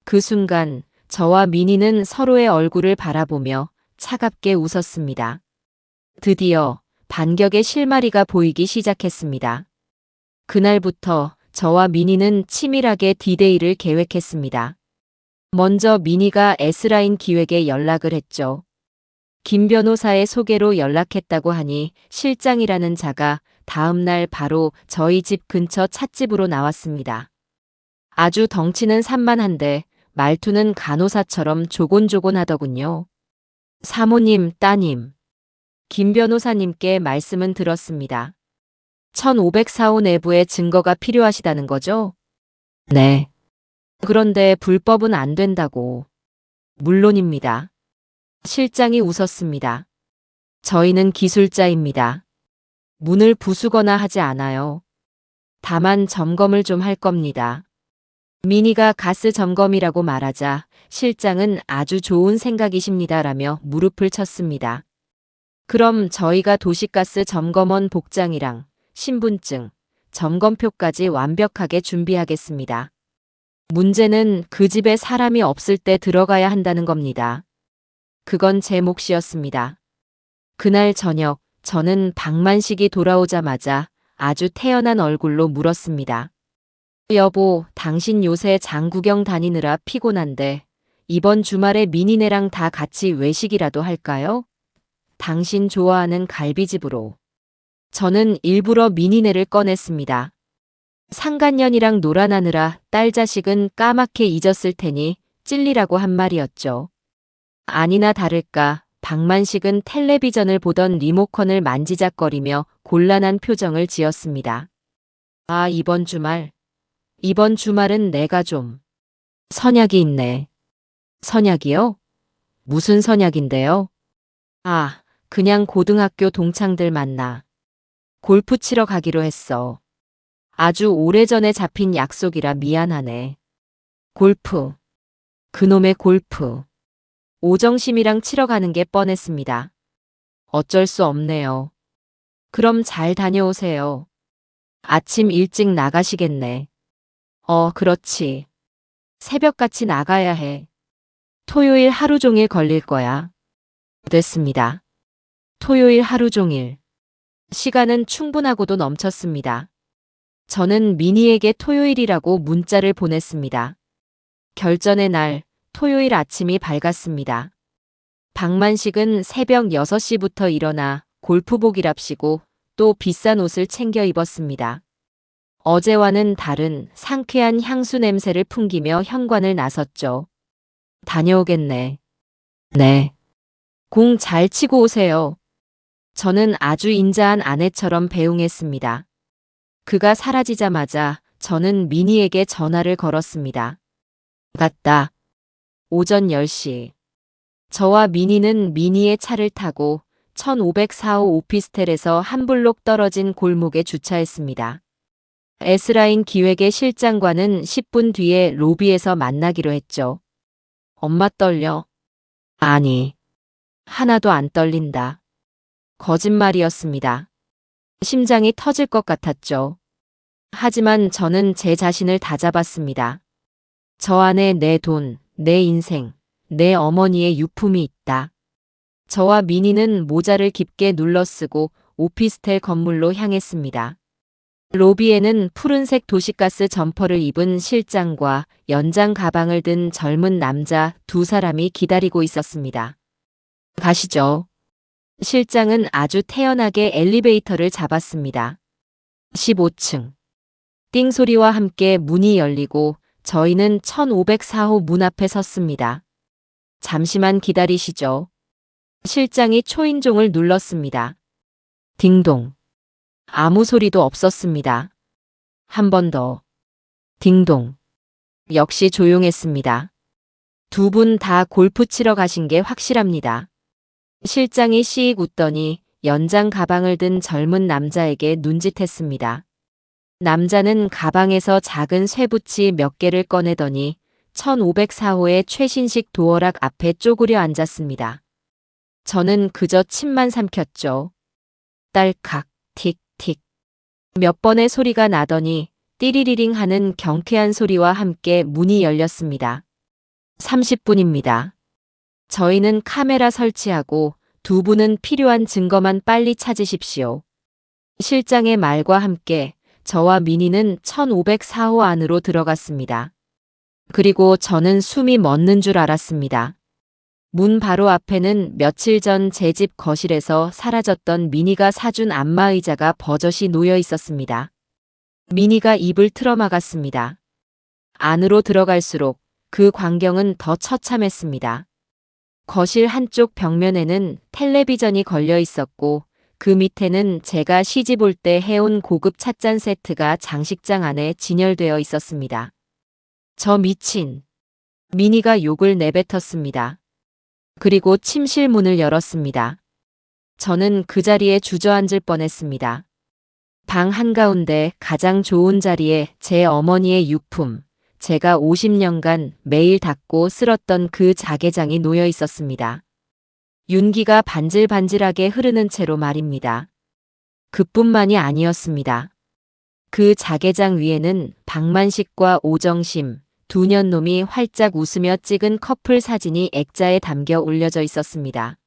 그 순간 저와 미니는 서로의 얼굴을 바라보며 차갑게 웃었습니다. 드디어 반격의 실마리가 보이기 시작했습니다. 그날부터 저와 미니는 치밀하게 디데이를 계획했습니다. 먼저 미니가 S라인 기획에 연락을 했죠. 김 변호사의 소개로 연락했다고 하니 실장이라는 자가 다음 날 바로 저희 집 근처 찻집으로 나왔습니다. 아주 덩치는 산만한데 말투는 간호사처럼 조곤조곤하더군요. 사모님, 따님. 김 변호사님께 말씀은 들었습니다. 1504호 내부의 증거가 필요하시다는 거죠? 네. 그런데 불법은 안 된다고. 물론입니다. 실장이 웃었습니다. 저희는 기술자입니다. 문을 부수거나 하지 않아요. 다만 점검을 좀 할 겁니다. 미니가 가스 점검이라고 말하자 실장은 아주 좋은 생각이십니다라며 무릎을 쳤습니다. 그럼 저희가 도시가스 점검원 복장이랑 신분증, 점검표까지 완벽하게 준비하겠습니다. 문제는 그 집에 사람이 없을 때 들어가야 한다는 겁니다. 그건 제 몫이었습니다. 그날 저녁 저는 박만식이 돌아오자마자 아주 태연한 얼굴로 물었습니다. 여보, 당신 요새 장구경 다니느라 피곤한데 이번 주말에 미니네랑 다 같이 외식이라도 할까요? 당신 좋아하는 갈비집으로. 저는 일부러 미니네를 꺼냈습니다. 상간년이랑 놀아나느라 딸 자식은 까맣게 잊었을 테니 찔리라고 한 말이었죠. 아니나 다를까 박만식은 텔레비전을 보던 리모컨을 만지작거리며 곤란한 표정을 지었습니다. 아, 이번 주말은 내가 좀 선약이 있네. 선약이요? 무슨 선약인데요? 아, 그냥 고등학교 동창들 만나. 골프 치러 가기로 했어. 아주 오래전에 잡힌 약속이라 미안하네. 골프. 그놈의 골프. 오정심이랑 치러 가는 게 뻔했습니다. 어쩔 수 없네요. 그럼 잘 다녀오세요. 아침 일찍 나가시겠네. 그렇지. 새벽같이 나가야 해. 토요일 하루 종일 걸릴 거야. 됐습니다. 토요일 하루 종일. 시간은 충분하고도 넘쳤습니다. 저는 미니에게 토요일이라고 문자를 보냈습니다. 결전의 날, 토요일 아침이 밝았습니다. 박만식은 새벽 6시부터 일어나 골프복이랍시고 또 비싼 옷을 챙겨 입었습니다. 어제와는 다른 상쾌한 향수 냄새를 풍기며 현관을 나섰죠. 다녀오겠네. 네. 공 잘 치고 오세요. 저는 아주 인자한 아내처럼 배웅했습니다. 그가 사라지자마자 저는 미니에게 전화를 걸었습니다. 갔다. 오전 10시. 저와 미니는 미니의 차를 타고 1504호 오피스텔에서 한 블록 떨어진 골목에 주차했습니다. S라인 기획의 실장과는 10분 뒤에 로비에서 만나기로 했죠. 엄마 떨려? 아니, 하나도 안 떨린다. 거짓말이었습니다. 심장이 터질 것 같았죠. 하지만 저는 제 자신을 다잡았습니다. 저 안에 내 돈, 내 인생, 내 어머니의 유품이 있다. 저와 미니는 모자를 깊게 눌러쓰고 오피스텔 건물로 향했습니다. 로비에는 푸른색 도시가스 점퍼를 입은 실장과 연장 가방을 든 젊은 남자 두 사람이 기다리고 있었습니다. 가시죠. 실장은 아주 태연하게 엘리베이터를 잡았습니다. 15층. 띵 소리와 함께 문이 열리고 저희는 1504호 문 앞에 섰습니다. 잠시만 기다리시죠. 실장이 초인종을 눌렀습니다. 딩동. 아무 소리도 없었습니다. 한 번 더. 딩동. 역시 조용했습니다. 두 분 다 골프 치러 가신 게 확실합니다. 실장이 씩 웃더니 연장 가방을 든 젊은 남자에게 눈짓했습니다. 남자는 가방에서 작은 쇠붙이 몇 개를 꺼내더니 1504호의 최신식 도어락 앞에 쪼그려 앉았습니다. 저는 그저 침만 삼켰죠. 딸칵, 틱틱. 몇 번의 소리가 나더니 띠리리링 하는 경쾌한 소리와 함께 문이 열렸습니다. 30분입니다. 저희는 카메라 설치하고 두 분은 필요한 증거만 빨리 찾으십시오. 실장의 말과 함께 저와 미니는 1504호 안으로 들어갔습니다. 그리고 저는 숨이 멎는 줄 알았습니다. 문 바로 앞에는 며칠 전 제 집 거실에서 사라졌던 미니가 사준 안마의자가 버젓이 놓여 있었습니다. 미니가 입을 틀어막았습니다. 안으로 들어갈수록 그 광경은 더 처참했습니다. 거실 한쪽 벽면에는 텔레비전이 걸려 있었고 그 밑에는 제가 시집 올 때 해온 고급 찻잔 세트가 장식장 안에 진열되어 있었습니다. 저 미친. 미니가 욕을 내뱉었습니다. 그리고 침실 문을 열었습니다. 저는 그 자리에 주저앉을 뻔했습니다. 방 한가운데 가장 좋은 자리에 제 어머니의 유품, 제가 50년간 매일 닦고 쓸었던 그 자개장이 놓여 있었습니다. 윤기가 반질반질하게 흐르는 채로 말입니다. 그뿐만이 아니었습니다. 그 자개장 위에는 박만식과 오정심, 두 년놈이 활짝 웃으며 찍은 커플 사진이 액자에 담겨 올려져 있었습니다.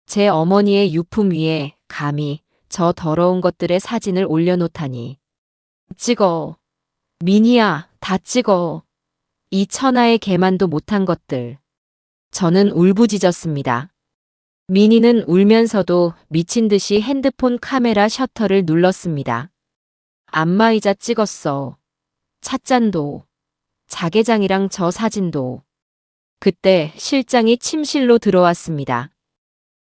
제 어머니의 유품 위에 감히 저 더러운 것들의 사진을 올려놓다니. 찍어. 미니야, 다 찍어. 이 천하의 개만도 못한 것들. 저는 울부짖었습니다. 미니는 울면서도 미친 듯이 핸드폰 카메라 셔터를 눌렀습니다. 안마의자 찍었어. 찻잔도. 자개장이랑 저 사진도. 그때 실장이 침실로 들어왔습니다.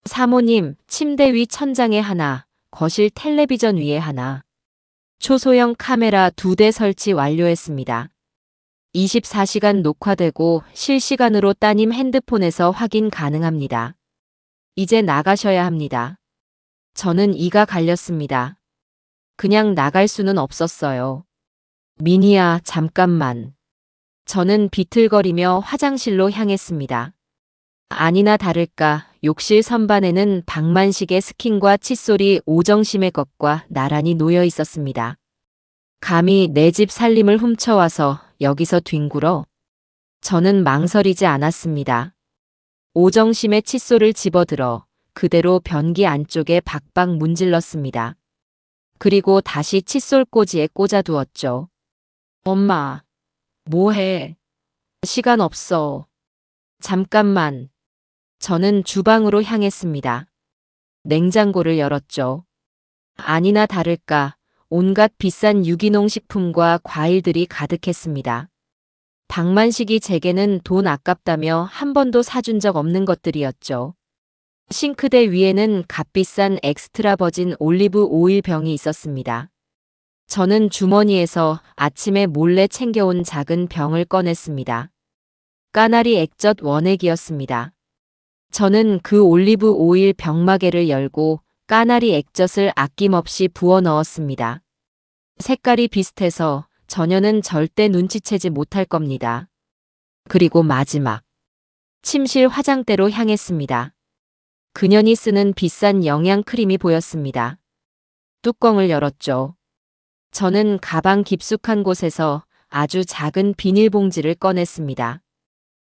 사모님, 침대 위 천장에 하나, 거실 텔레비전 위에 하나. 초소형 카메라 2대 설치 완료했습니다. 24시간 녹화되고 실시간으로 따님 핸드폰에서 확인 가능합니다. 이제 나가셔야 합니다. 저는 이가 갈렸습니다. 그냥 나갈 수는 없었어요. 미니야, 잠깐만. 저는 비틀거리며 화장실로 향했습니다. 아니나 다를까 욕실 선반에는 박만식의 스킨과 칫솔이 오정심의 것과 나란히 놓여 있었습니다. 감히 내 집 살림을 훔쳐와서 여기서 뒹굴어? 저는 망설이지 않았습니다. 오정심의 칫솔을 집어들어 그대로 변기 안쪽에 박박 문질렀습니다. 그리고 다시 칫솔 꽂이에 꽂아두었죠. 엄마, 뭐해? 시간 없어. 잠깐만. 저는 주방으로 향했습니다. 냉장고를 열었죠. 아니나 다를까 온갖 비싼 유기농 식품과 과일들이 가득했습니다. 박만식이 제게는 돈 아깝다며 한 번도 사준 적 없는 것들이었죠. 싱크대 위에는 값비싼 엑스트라 버진 올리브 오일 병이 있었습니다. 저는 주머니에서 아침에 몰래 챙겨온 작은 병을 꺼냈습니다. 까나리 액젓 원액이었습니다. 저는 그 올리브 오일 병마개를 열고 까나리 액젓을 아낌없이 부어 넣었습니다. 색깔이 비슷해서 전혀는 절대 눈치채지 못할 겁니다. 그리고 마지막. 침실 화장대로 향했습니다. 그년이 쓰는 비싼 영양 크림이 보였습니다. 뚜껑을 열었죠. 저는 가방 깊숙한 곳에서 아주 작은 비닐봉지를 꺼냈습니다.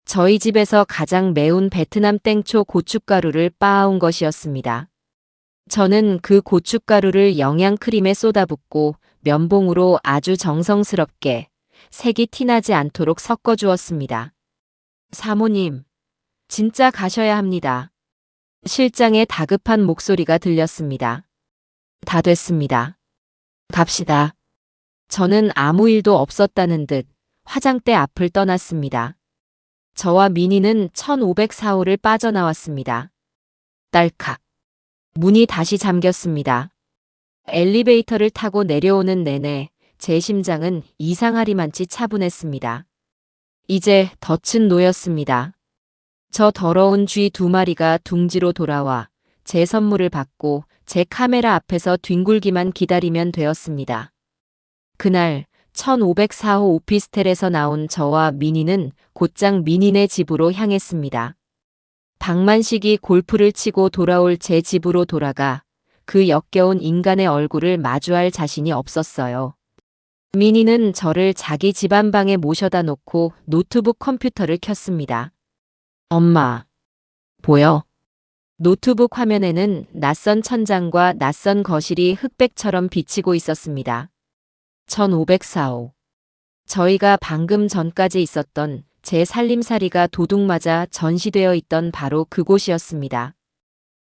저희 집에서 가장 매운 베트남 땡초 고춧가루를 빻아온 것이었습니다. 저는 그 고춧가루를 영양크림에 쏟아붓고 면봉으로 아주 정성스럽게 색이 티나지 않도록 섞어주었습니다. 사모님, 진짜 가셔야 합니다. 실장의 다급한 목소리가 들렸습니다. 다 됐습니다. 갑시다. 저는 아무 일도 없었다는 듯 화장대 앞을 떠났습니다. 저와 미니는 1504호를 빠져나왔습니다. 딸칵. 문이 다시 잠겼습니다. 엘리베이터를 타고 내려오는 내내 제 심장은 이상하리만치 차분했습니다. 이제 덫은 놓였습니다. 저 더러운 쥐 2마리가 둥지로 돌아와 제 선물을 받고 제 카메라 앞에서 뒹굴기만 기다리면 되었습니다. 그날 1504호 오피스텔에서 나온 저와 미니는 곧장 미니네 집으로 향했습니다. 박만식이 골프를 치고 돌아올 제 집으로 돌아가 그 역겨운 인간의 얼굴을 마주할 자신이 없었어요. 미니는 저를 자기 집 안방에 모셔다 놓고 노트북 컴퓨터를 켰습니다. 엄마, 보여? 노트북 화면에는 낯선 천장과 낯선 거실이 흑백처럼 비치고 있었습니다. 1504호. 저희가 방금 전까지 있었던 제 살림살이가 도둑맞아 전시되어 있던 바로 그곳이었습니다.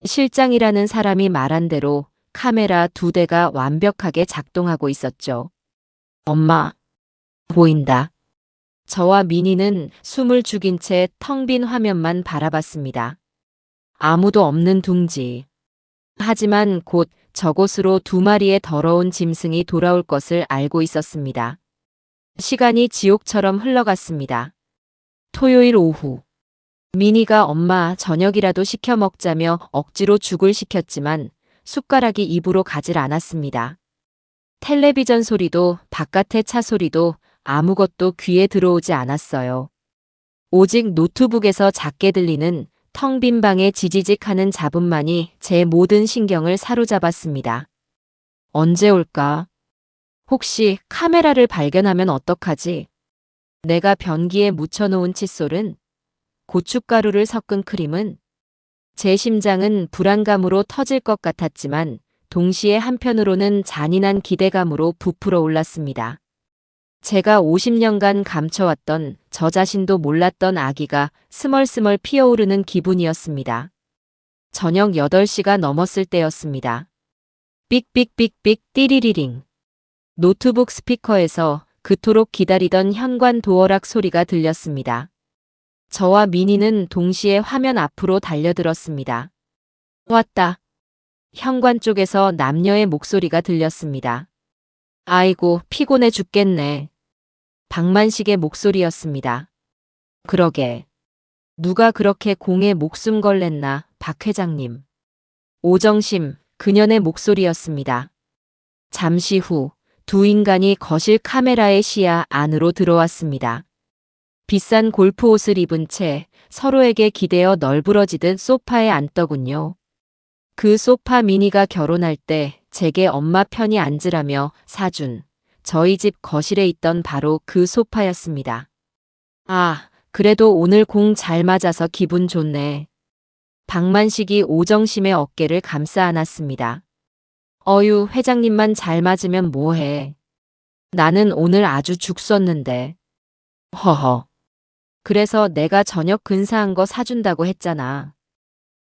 실장이라는 사람이 말한 대로 카메라 2대가 완벽하게 작동하고 있었죠. 엄마, 보인다. 저와 미니는 숨을 죽인 채 텅 빈 화면만 바라봤습니다. 아무도 없는 둥지. 하지만 곧 저곳으로 2마리의 더러운 짐승이 돌아올 것을 알고 있었습니다. 시간이 지옥처럼 흘러갔습니다. 토요일 오후. 미니가 엄마 저녁이라도 시켜 먹자며 억지로 죽을 시켰지만 숟가락이 입으로 가질 않았습니다. 텔레비전 소리도 바깥의 차 소리도 아무것도 귀에 들어오지 않았어요. 오직 노트북에서 작게 들리는 텅 빈 방의 지지직하는 잡음만이 제 모든 신경을 사로잡았습니다. 언제 올까? 혹시 카메라를 발견하면 어떡하지? 내가 변기에 묻혀놓은 칫솔은? 고춧가루를 섞은 크림은? 제 심장은 불안감으로 터질 것 같았지만 동시에 한편으로는 잔인한 기대감으로 부풀어 올랐습니다. 제가 50년간 감춰왔던 저 자신도 몰랐던 아기가 스멀스멀 피어오르는 기분이었습니다. 저녁 8시가 넘었을 때였습니다. 삑삑삑삑 띠리리링. 노트북 스피커에서 그토록 기다리던 현관 도어락 소리가 들렸습니다. 저와 미니는 동시에 화면 앞으로 달려들었습니다. 왔다. 현관 쪽에서 남녀의 목소리가 들렸습니다. 아이고, 피곤해 죽겠네. 박만식의 목소리였습니다. 그러게. 누가 그렇게 공에 목숨 걸랬나, 박 회장님. 오정심, 그년의 목소리였습니다. 잠시 후 두 인간이 거실 카메라의 시야 안으로 들어왔습니다. 비싼 골프 옷을 입은 채 서로에게 기대어 널브러지듯 소파에 앉더군요. 그 소파 미니가 결혼할 때 제게 엄마 편히 앉으라며 사준 저희 집 거실에 있던 바로 그 소파였습니다. 아, 그래도 오늘 공 잘 맞아서 기분 좋네. 박만식이 오정심의 어깨를 감싸 안았습니다. 어유, 회장님만 잘 맞으면 뭐해. 나는 오늘 아주 죽 썼는데. 허허. 그래서 내가 저녁 근사한 거 사준다고 했잖아.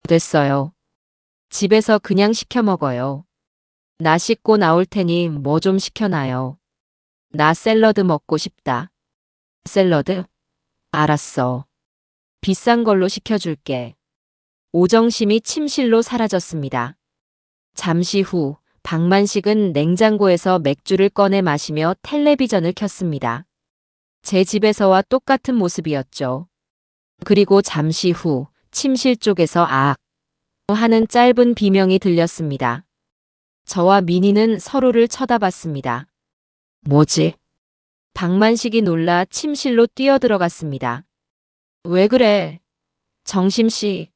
됐어요. 집에서 그냥 시켜 먹어요. 나 씻고 나올 테니 뭐 좀 시켜놔요. 나 샐러드 먹고 싶다. 샐러드? 알았어. 비싼 걸로 시켜줄게. 오정심이 침실로 사라졌습니다. 잠시 후 박만식은 냉장고에서 맥주를 꺼내 마시며 텔레비전을 켰습니다. 제 집에서와 똑같은 모습이었죠. 그리고 잠시 후 침실 쪽에서 악 하는 짧은 비명이 들렸습니다. 저와 미니는 서로를 쳐다봤습니다. 뭐지? 박만식이 놀라 침실로 뛰어들어갔습니다. 왜 그래? 정심씨.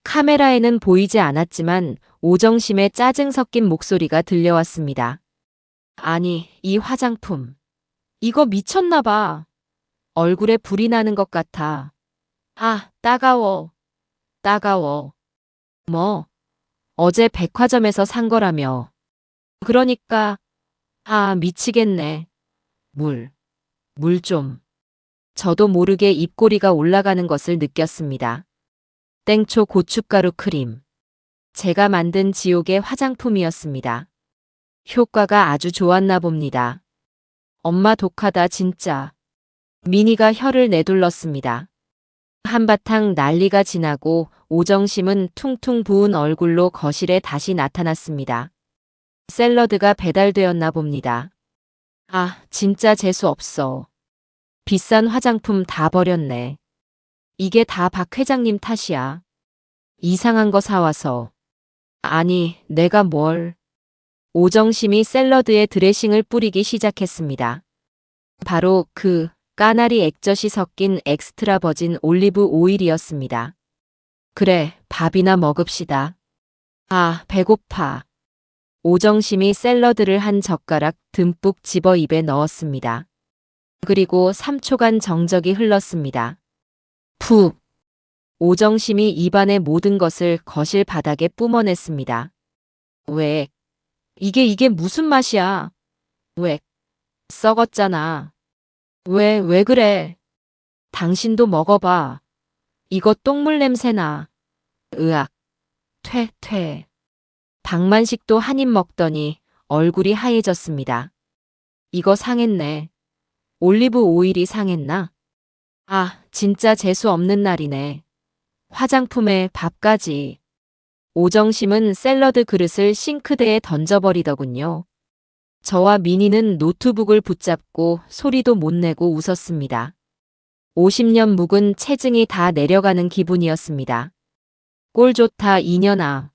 카메라에는 보이지 않았지만 오정심의 짜증 섞인 목소리가 들려왔습니다. 아니, 이 화장품. 이거 미쳤나 봐. 얼굴에 불이 나는 것 같아. 아, 따가워. 따가워. 뭐? 어제 백화점에서 산 거라며. 그러니까, 아, 미치겠네. 물 좀. 저도 모르게 입꼬리가 올라가는 것을 느꼈습니다. 땡초 고춧가루 크림. 제가 만든 지옥의 화장품이었습니다. 효과가 아주 좋았나 봅니다. 엄마 독하다 진짜. 미니가 혀를 내둘렀습니다. 한바탕 난리가 지나고 오정심은 퉁퉁 부은 얼굴로 거실에 다시 나타났습니다. 샐러드가 배달되었나 봅니다. 아, 진짜 재수 없어. 비싼 화장품 다 버렸네. 이게 다 박 회장님 탓이야. 이상한 거 사와서. 아니, 내가 뭘. 오정심이 샐러드에 드레싱을 뿌리기 시작했습니다. 바로 그 까나리 액젓이 섞인 엑스트라 버진 올리브 오일이었습니다. 그래, 밥이나 먹읍시다. 아, 배고파. 오정심이 샐러드를 한 젓가락 듬뿍 집어 입에 넣었습니다. 그리고 3초간 정적이 흘렀습니다. 푹. 오정심이 입안의 모든 것을 거실 바닥에 뿜어냈습니다. 왜? 이게 무슨 맛이야? 왜? 썩었잖아. 왜 그래? 당신도 먹어봐. 이거 똥물 냄새나. 으악. 퇴. 박만식도 한 입 먹더니 얼굴이 하얘졌습니다. 이거 상했네. 올리브 오일이 상했나? 아, 진짜 재수 없는 날이네. 화장품에 밥까지. 오정심은 샐러드 그릇을 싱크대에 던져버리더군요. 저와 미니는 노트북을 붙잡고 소리도 못 내고 웃었습니다. 50년 묵은 체증이 다 내려가는 기분이었습니다. 꼴 좋다 이년아.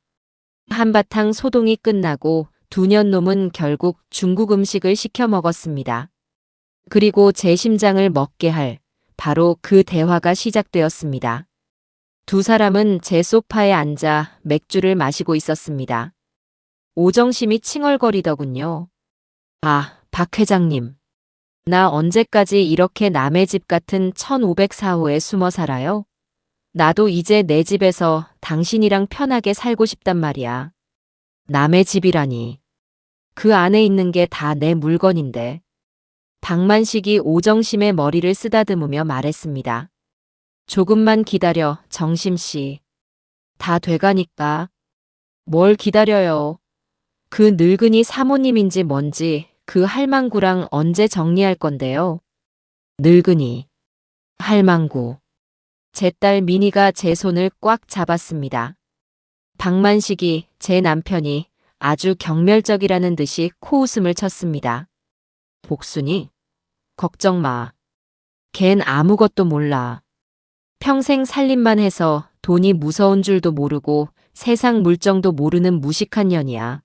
한바탕 소동이 끝나고 두 년놈은 결국 중국 음식을 시켜 먹었습니다. 그리고 제 심장을 먹게 할 바로 그 대화가 시작되었습니다. 두 사람은 제 소파에 앉아 맥주를 마시고 있었습니다. 오정심이 칭얼거리더군요. 아, 박 회장님. 나 언제까지 이렇게 남의 집 같은 1504호에 숨어 살아요? 나도 이제 내 집에서 당신이랑 편하게 살고 싶단 말이야. 남의 집이라니. 그 안에 있는 게 다 내 물건인데. 박만식이 오정심의 머리를 쓰다듬으며 말했습니다. 조금만 기다려, 정심씨. 다 돼가니까. 뭘 기다려요. 그 늙은이 사모님인지 뭔지 그 할망구랑 언제 정리할 건데요. 늙은이. 할망구. 제 딸 미니가 제 손을 꽉 잡았습니다. 박만식이, 제 남편이 아주 경멸적이라는 듯이 코웃음을 쳤습니다. 복순이? 걱정 마. 걘 아무것도 몰라. 평생 살림만 해서 돈이 무서운 줄도 모르고 세상 물정도 모르는 무식한 년이야.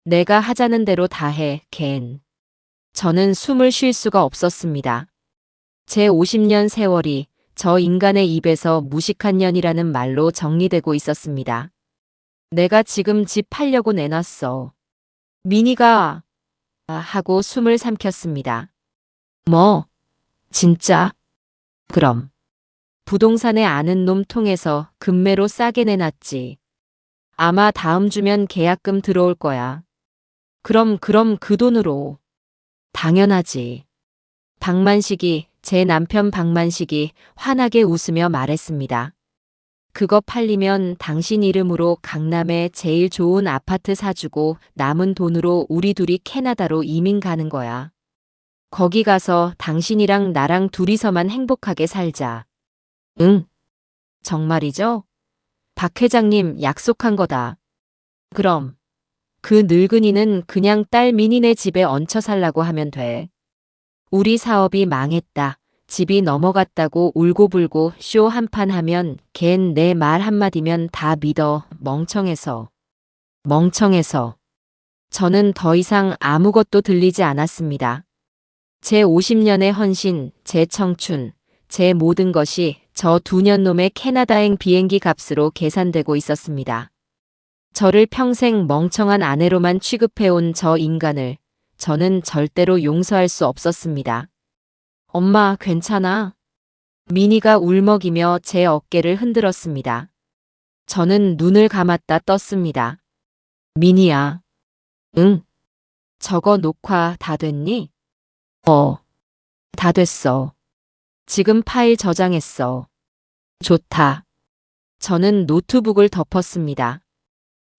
내가 하자는 대로 다 해, 걘. 저는 숨을 쉴 수가 없었습니다. 제 50년 세월이 저 인간의 입에서 무식한 년이라는 말로 정리되고 있었습니다. 내가 지금 집 팔려고 내놨어. 미니가 하고 숨을 삼켰습니다. 뭐? 진짜? 그럼. 부동산에 아는 놈 통해서 금매로 싸게 내놨지. 아마 다음 주면 계약금 들어올 거야. 그럼 그 돈으로. 당연하지. 박만식이, 제 남편 박만식이 환하게 웃으며 말했습니다. 그거 팔리면 당신 이름으로 강남에 제일 좋은 아파트 사주고 남은 돈으로 우리 둘이 캐나다로 이민 가는 거야. 거기 가서 당신이랑 나랑 둘이서만 행복하게 살자. 응. 정말이죠? 박 회장님 약속한 거다. 그럼 그 늙은이는 그냥 딸 미니네 집에 얹혀 살라고 하면 돼. 우리 사업이 망했다. 집이 넘어갔다고 울고불고 쇼 한 판 하면 걘 내 말 한마디면 다 믿어. 멍청해서. 저는 더 이상 아무것도 들리지 않았습니다. 제 50년의 헌신, 제 청춘, 제 모든 것이 저 2년 놈의 캐나다행 비행기 값으로 계산되고 있었습니다. 저를 평생 멍청한 아내로만 취급해온 저 인간을 저는 절대로 용서할 수 없었습니다. 엄마, 괜찮아? 미니가 울먹이며 제 어깨를 흔들었습니다. 저는 눈을 감았다 떴습니다. 미니야. 응. 저거 녹화 다 됐니? 다 됐어. 지금 파일 저장했어. 좋다. 저는 노트북을 덮었습니다.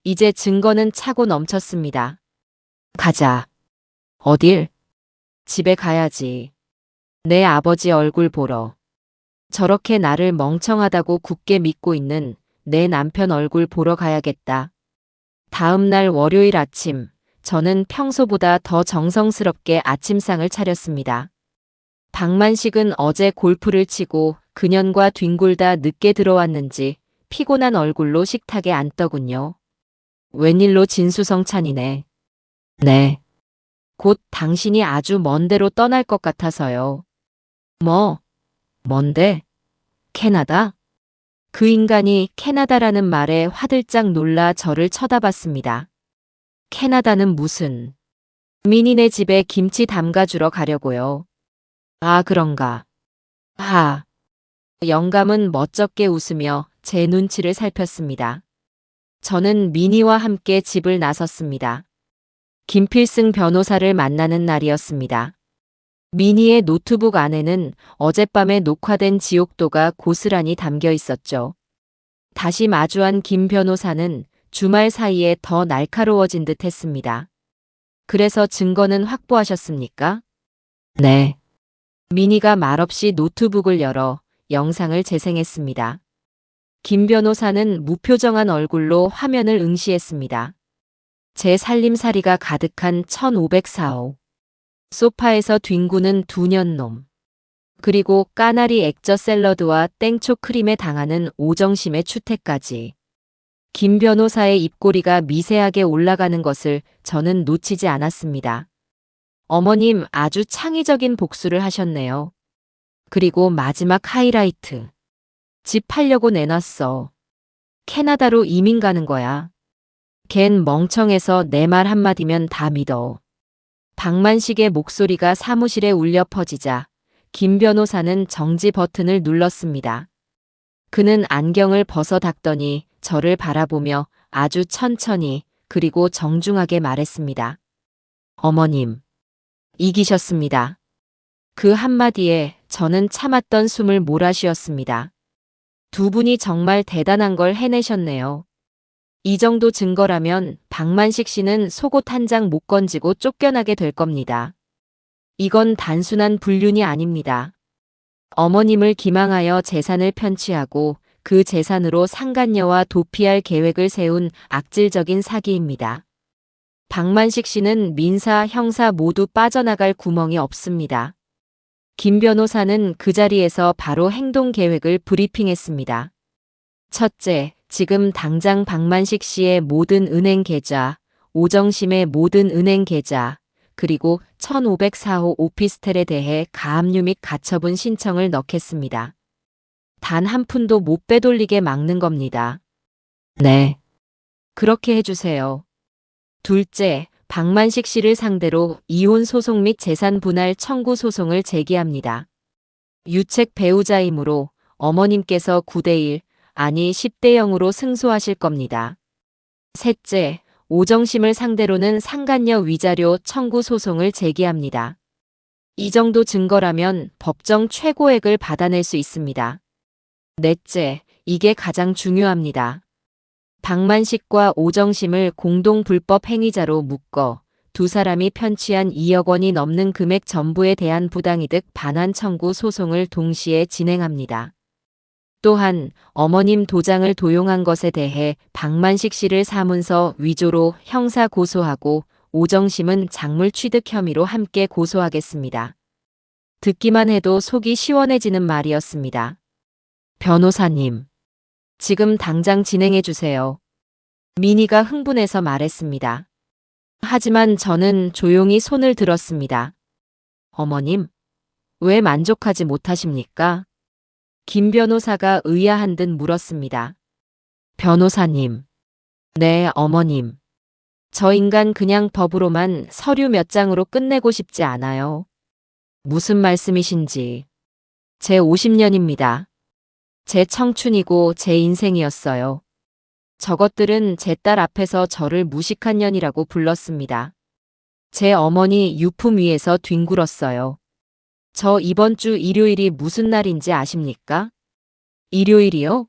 이제 증거는 차고 넘쳤습니다. 가자. 어딜? 집에 가야지. 내 아버지 얼굴 보러. 저렇게 나를 멍청하다고 굳게 믿고 있는 내 남편 얼굴 보러 가야겠다. 다음 날 월요일 아침, 저는 평소보다 더 정성스럽게 아침상을 차렸습니다. 박만식은 어제 골프를 치고 그년과 뒹굴다 늦게 들어왔는지 피곤한 얼굴로 식탁에 앉더군요. 웬일로 진수성찬이네. 네. 곧 당신이 아주 먼 데로 떠날 것 같아서요. 뭐? 뭔데? 캐나다? 그 인간이 캐나다라는 말에 화들짝 놀라 저를 쳐다봤습니다. 캐나다는 무슨? 미니네 집에 김치 담가주러 가려고요. 아, 그런가. 하. 영감은 멋쩍게 웃으며 제 눈치를 살폈습니다. 저는 미니와 함께 집을 나섰습니다. 김필승 변호사를 만나는 날이었습니다. 미니의 노트북 안에는 어젯밤에 녹화된 지옥도가 고스란히 담겨 있었죠. 다시 마주한 김 변호사는 주말 사이에 더 날카로워진 듯 했습니다. 그래서 증거는 확보하셨습니까? 네. 미니가 말없이 노트북을 열어 영상을 재생했습니다. 김 변호사는 무표정한 얼굴로 화면을 응시했습니다. 제 살림살이가 가득한 1504호. 소파에서 뒹구는 2년 놈. 그리고 까나리 액젓 샐러드와 땡초 크림에 당하는 오정심의 추태까지. 김 변호사의 입꼬리가 미세하게 올라가는 것을 저는 놓치지 않았습니다. 어머님 아주 창의적인 복수를 하셨네요. 그리고 마지막 하이라이트. 집 팔려고 내놨어. 캐나다로 이민 가는 거야. 걘 멍청해서 내 말 한마디면 다 믿어. 박만식의 목소리가 사무실에 울려 퍼지자 김 변호사는 정지 버튼을 눌렀습니다. 그는 안경을 벗어 닦더니 저를 바라보며 아주 천천히 그리고 정중하게 말했습니다. 어머님, 이기셨습니다. 그 한마디에 저는 참았던 숨을 몰아쉬었습니다. 두 분이 정말 대단한 걸 해내셨네요. 이 정도 증거라면 박만식 씨는 속옷 한 장 못 건지고 쫓겨나게 될 겁니다. 이건 단순한 불륜이 아닙니다. 어머님을 기망하여 재산을 편취하고 그 재산으로 상간녀와 도피할 계획을 세운 악질적인 사기입니다. 박만식 씨는 민사, 형사 모두 빠져나갈 구멍이 없습니다. 김 변호사는 그 자리에서 바로 행동 계획을 브리핑했습니다. 첫째, 지금 당장 박만식 씨의 모든 은행 계좌, 오정심의 모든 은행 계좌, 그리고 1504호 오피스텔에 대해 가압류 및 가처분 신청을 넣겠습니다. 단 한 푼도 못 빼돌리게 막는 겁니다. 네. 그렇게 해주세요. 둘째, 박만식 씨를 상대로 이혼 소송 및 재산 분할 청구 소송을 제기합니다. 유책 배우자이므로 어머님께서 9대1, 아니 10대 0으로 승소하실 겁니다. 셋째, 오정심을 상대로는 상간녀 위자료 청구 소송을 제기합니다. 이 정도 증거라면 법정 최고액을 받아낼 수 있습니다. 넷째, 이게 가장 중요합니다. 박만식과 오정심을 공동 불법 행위자로 묶어 두 사람이 편취한 2억 원이 넘는 금액 전부에 대한 부당이득 반환 청구 소송을 동시에 진행합니다. 또한 어머님 도장을 도용한 것에 대해 박만식 씨를 사문서 위조로 형사 고소하고 오정심은 작물 취득 혐의로 함께 고소하겠습니다. 듣기만 해도 속이 시원해지는 말이었습니다. 변호사님, 지금 당장 진행해 주세요. 미니가 흥분해서 말했습니다. 하지만 저는 조용히 손을 들었습니다. 어머님, 왜 만족하지 못하십니까? 김 변호사가 의아한 듯 물었습니다. 변호사님. 네, 어머님. 저 인간 그냥 법으로만 서류 몇 장으로 끝내고 싶지 않아요. 무슨 말씀이신지. 제 50년입니다. 제 청춘이고 제 인생이었어요. 저것들은 제 딸 앞에서 저를 무식한 년이라고 불렀습니다. 제 어머니 유품 위에서 뒹굴었어요. 저 이번 주 일요일이 무슨 날인지 아십니까? 일요일이요?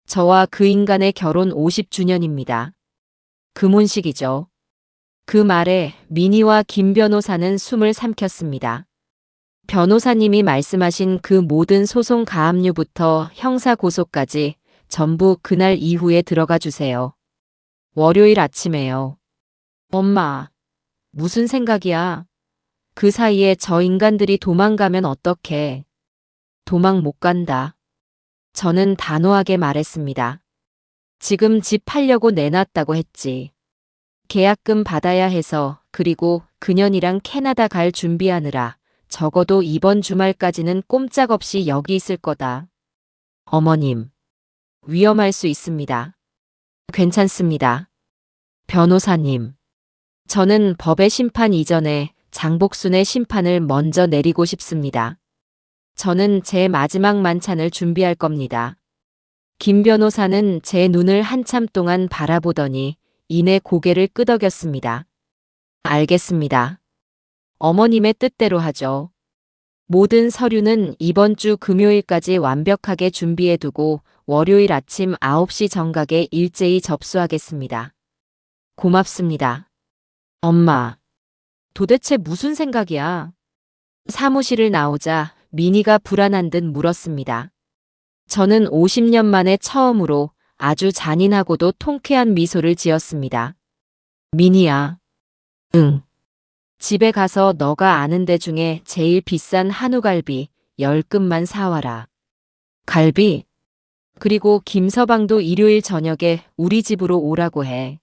저와 그 인간의 결혼 50주년입니다. 금혼식이죠. 그 말에 미니와 김 변호사는 숨을 삼켰습니다. 변호사님이 말씀하신 그 모든 소송 가압류부터 형사 고소까지 전부 그날 이후에 들어가 주세요. 월요일 아침에요. 엄마, 무슨 생각이야? 그 사이에 저 인간들이 도망가면 어떡해? 도망 못 간다. 저는 단호하게 말했습니다. 지금 집 팔려고 내놨다고 했지. 계약금 받아야 해서, 그리고 그년이랑 캐나다 갈 준비하느라 적어도 이번 주말까지는 꼼짝없이 여기 있을 거다. 어머님, 위험할 수 있습니다. 괜찮습니다. 변호사님, 저는 법의 심판 이전에 장복순의 심판을 먼저 내리고 싶습니다. 저는 제 마지막 만찬을 준비할 겁니다. 김 변호사는 제 눈을 한참 동안 바라보더니 이내 고개를 끄덕였습니다. 알겠습니다. 어머님의 뜻대로 하죠. 모든 서류는 이번 주 금요일까지 완벽하게 준비해두고 월요일 아침 9시 정각에 일제히 접수하겠습니다. 고맙습니다. 엄마, 도대체 무슨 생각이야? 사무실을 나오자 미니가 불안한 듯 물었습니다. 저는 50년 만에 처음으로 아주 잔인하고도 통쾌한 미소를 지었습니다. 미니야. 응. 집에 가서 너가 아는 데 중에 제일 비싼 한우갈비 10근만 사와라. 갈비? 그리고 김서방도 일요일 저녁에 우리 집으로 오라고 해.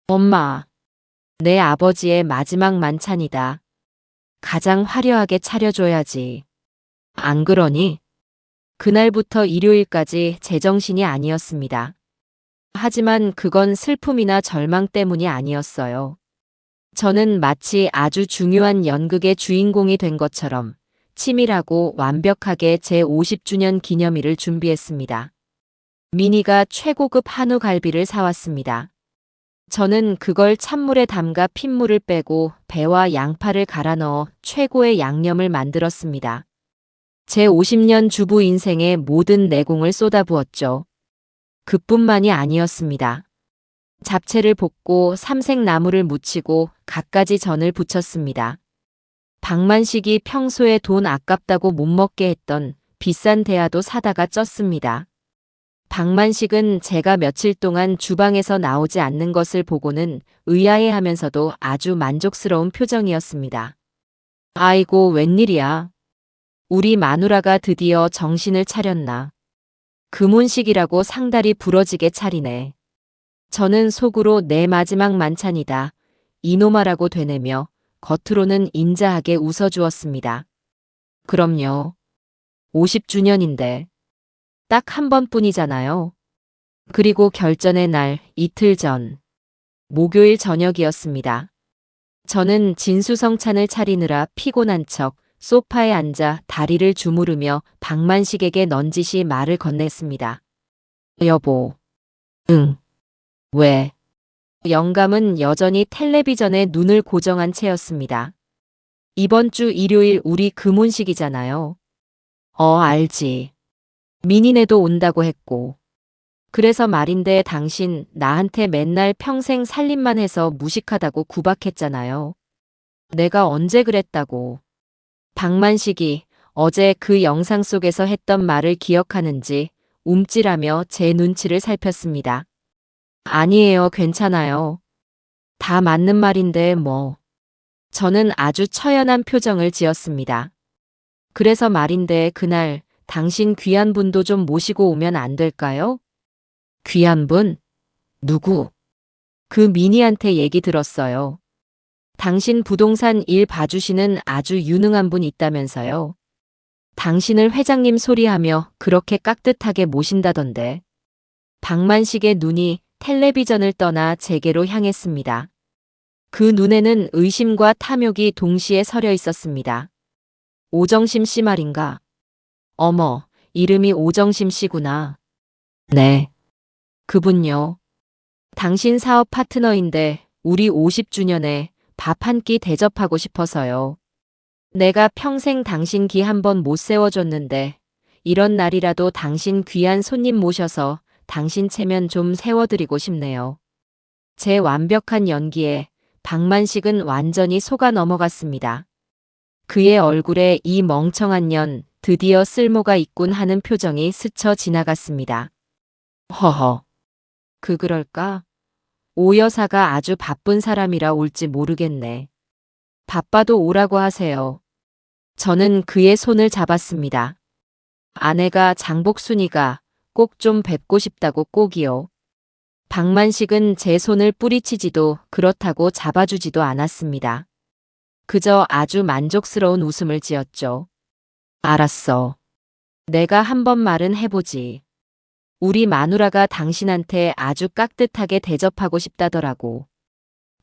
엄마, 내 아버지의 마지막 만찬이다. 가장 화려하게 차려줘야지. 안 그러니? 그날부터 일요일까지 제정신이 아니었습니다. 하지만 그건 슬픔이나 절망 때문이 아니었어요. 저는 마치 아주 중요한 연극의 주인공이 된 것처럼 치밀하고 완벽하게 제 50주년 기념일을 준비했습니다. 미니가 최고급 한우 갈비를 사왔습니다. 저는 그걸 찬물에 담가 핏물을 빼고 배와 양파를 갈아 넣어 최고의 양념을 만들었습니다. 제 50년 주부 인생의 모든 내공을 쏟아부었죠. 그뿐만이 아니었습니다. 잡채를 볶고 삼색나물을 무치고 갖가지 전을 부쳤습니다. 박만식이 평소에 돈 아깝다고 못 먹게 했던 비싼 대하도 사다가 쪘습니다. 박만식은 제가 며칠 동안 주방에서 나오지 않는 것을 보고는 의아해하면서도 아주 만족스러운 표정이었습니다. 아이고, 웬일이야. 우리 마누라가 드디어 정신을 차렸나. 금혼식이라고 상다리 부러지게 차리네. 저는 속으로 내 마지막 만찬이다. 이놈아라고 되뇌며 겉으로는 인자하게 웃어주었습니다. 그럼요. 50주년인데. 딱 한 번뿐이잖아요. 그리고 결전의 날 이틀 전. 목요일 저녁이었습니다. 저는 진수성찬을 차리느라 피곤한 척 소파에 앉아 다리를 주무르며 박만식에게 넌지시 말을 건넸습니다. 여보. 응. 왜? 영감은 여전히 텔레비전에 눈을 고정한 채였습니다. 이번 주 일요일 우리 금혼식이잖아요. 알지. 민희네도 온다고 했고. 그래서 말인데 당신 나한테 맨날 평생 살림만 해서 무식하다고 구박했잖아요. 내가 언제 그랬다고. 박만식이 어제 그 영상 속에서 했던 말을 기억하는지 움찔하며 제 눈치를 살폈습니다. 아니에요, 괜찮아요. 다 맞는 말인데 뭐. 저는 아주 처연한 표정을 지었습니다. 그래서 말인데 그날 당신 귀한 분도 좀 모시고 오면 안 될까요? 귀한 분? 누구? 그 미니한테 얘기 들었어요. 당신 부동산 일 봐주시는 아주 유능한 분 있다면서요. 당신을 회장님 소리하며 그렇게 깍듯하게 모신다던데. 박만식의 눈이 텔레비전을 떠나 제게로 향했습니다. 그 눈에는 의심과 탐욕이 동시에 서려 있었습니다. 오정심 씨 말인가? 어머, 이름이 오정심 씨구나. 네. 그분요. 당신 사업 파트너인데 우리 50주년에 밥 한 끼 대접하고 싶어서요. 내가 평생 당신 기 한 번 못 세워줬는데 이런 날이라도 당신 귀한 손님 모셔서 당신 체면 좀 세워드리고 싶네요. 제 완벽한 연기에 박만식은 완전히 속아 넘어갔습니다. 그의 얼굴에 이 멍청한 년 드디어 쓸모가 있군 하는 표정이 스쳐 지나갔습니다. 허허. 그럴까? 오 여사가 아주 바쁜 사람이라 올지 모르겠네. 바빠도 오라고 하세요. 저는 그의 손을 잡았습니다. 아내가 장복순이가 꼭 좀 뵙고 싶다고 꼭이요. 박만식은 제 손을 뿌리치지도 그렇다고 잡아주지도 않았습니다. 그저 아주 만족스러운 웃음을 지었죠. 알았어. 내가 한번 말은 해보지. 우리 마누라가 당신한테 아주 깍듯하게 대접하고 싶다더라고.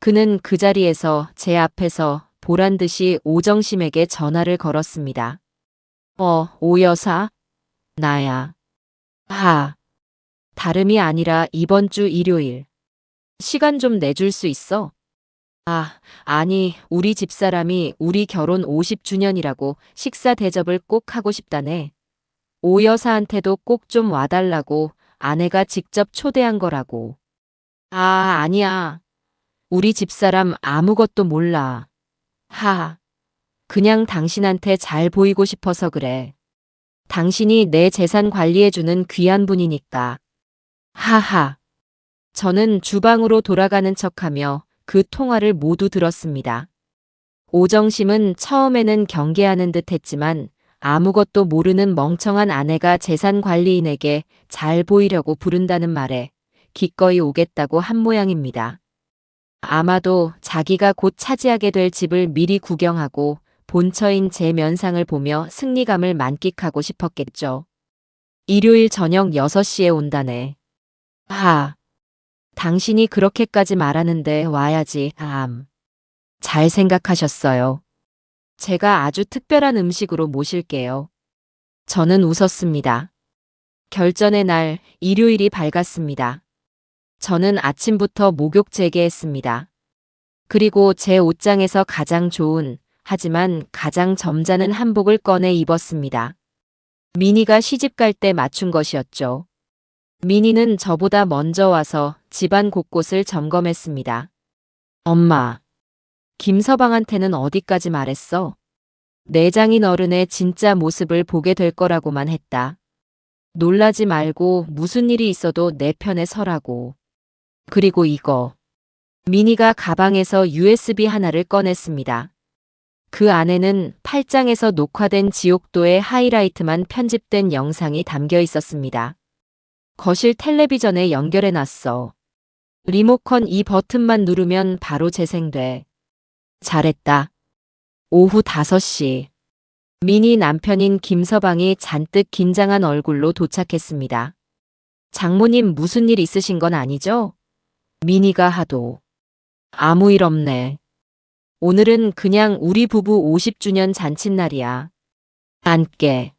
그는 그 자리에서 제 앞에서 보란 듯이 오정심에게 전화를 걸었습니다. 오 여사? 나야. 다름이 아니라 이번 주 일요일. 시간 좀 내줄 수 있어? 아니, 우리 집사람이 우리 결혼 50주년이라고 식사 대접을 꼭 하고 싶다네. 오 여사한테도 꼭 좀 와달라고 아내가 직접 초대한 거라고. 아니야. 우리 집사람 아무것도 몰라. 그냥 당신한테 잘 보이고 싶어서 그래. 당신이 내 재산 관리해주는 귀한 분이니까. 저는 주방으로 돌아가는 척하며 그 통화를 모두 들었습니다. 오정심은 처음에는 경계하는 듯 했지만 아무것도 모르는 멍청한 아내가 재산관리인에게 잘 보이려고 부른다는 말에 기꺼이 오겠다고 한 모양입니다. 아마도 자기가 곧 차지하게 될 집을 미리 구경하고 본처인 제 면상을 보며 승리감을 만끽하고 싶었겠죠. 일요일 저녁 6시에 온다네. 당신이 그렇게까지 말하는데 와야지. 잘 생각하셨어요. 제가 아주 특별한 음식으로 모실게요. 저는 웃었습니다. 결전의 날 일요일이 밝았습니다. 저는 아침부터 목욕 재개했습니다. 그리고 제 옷장에서 가장 좋은 하지만 가장 점잖은 한복을 꺼내 입었습니다. 미니가 시집 갈 때 맞춘 것이었죠. 미니는 저보다 먼저 와서 집안 곳곳을 점검했습니다. 엄마, 김서방한테는 어디까지 말했어? 내장인 어른의 진짜 모습을 보게 될 거라고만 했다. 놀라지 말고 무슨 일이 있어도 내 편에 서라고. 그리고 이거. 미니가 가방에서 USB 하나를 꺼냈습니다. 그 안에는 8장에서 녹화된 지옥도의 하이라이트만 편집된 영상이 담겨 있었습니다. 거실 텔레비전에 연결해 놨어. 리모컨 이 버튼만 누르면 바로 재생돼. 잘했다. 오후 5시. 미니 남편인 김서방이 잔뜩 긴장한 얼굴로 도착했습니다. 장모님 무슨 일 있으신 건 아니죠? 미니가 하도. 아무 일 없네. 오늘은 그냥 우리 부부 50주년 잔칫날이야. 앉게.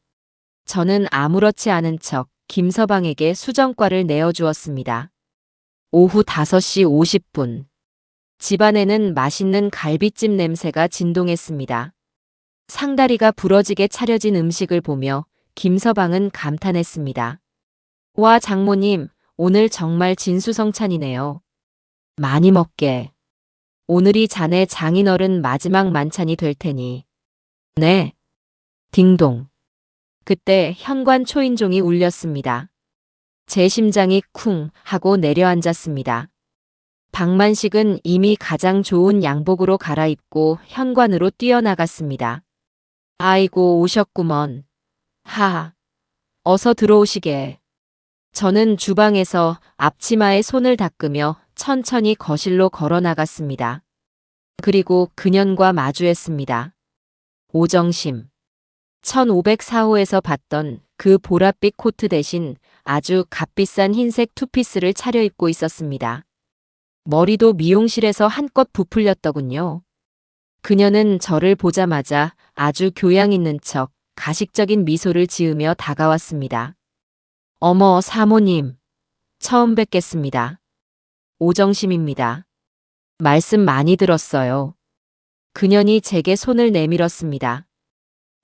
저는 아무렇지 않은 척 김서방에게 수정과를 내어주었습니다. 오후 5시 50분. 집안에는 맛있는 갈비찜 냄새가 진동했습니다. 상다리가 부러지게 차려진 음식을 보며 김서방은 감탄했습니다. 와, 장모님, 오늘 정말 진수성찬이네요. 많이 먹게. 오늘이 자네 장인어른 마지막 만찬이 될 테니. 네. 딩동. 그때 현관 초인종이 울렸습니다. 제 심장이 쿵 하고 내려앉았습니다. 박만식은 이미 가장 좋은 양복으로 갈아입고 현관으로 뛰어나갔습니다. 아이고, 오셨구먼. 하하. 어서 들어오시게. 저는 주방에서 앞치마에 손을 닦으며 천천히 거실로 걸어 나갔습니다. 그리고 그년과 마주했습니다. 오정심. 1504호에서 봤던 그 보랏빛 코트 대신 아주 값비싼 흰색 투피스를 차려입고 있었습니다. 머리도 미용실에서 한껏 부풀렸더군요. 그녀는 저를 보자마자 아주 교양 있는 척 가식적인 미소를 지으며 다가왔습니다. 어머, 사모님. 처음 뵙겠습니다. 오정심입니다. 말씀 많이 들었어요. 그년이 제게 손을 내밀었습니다.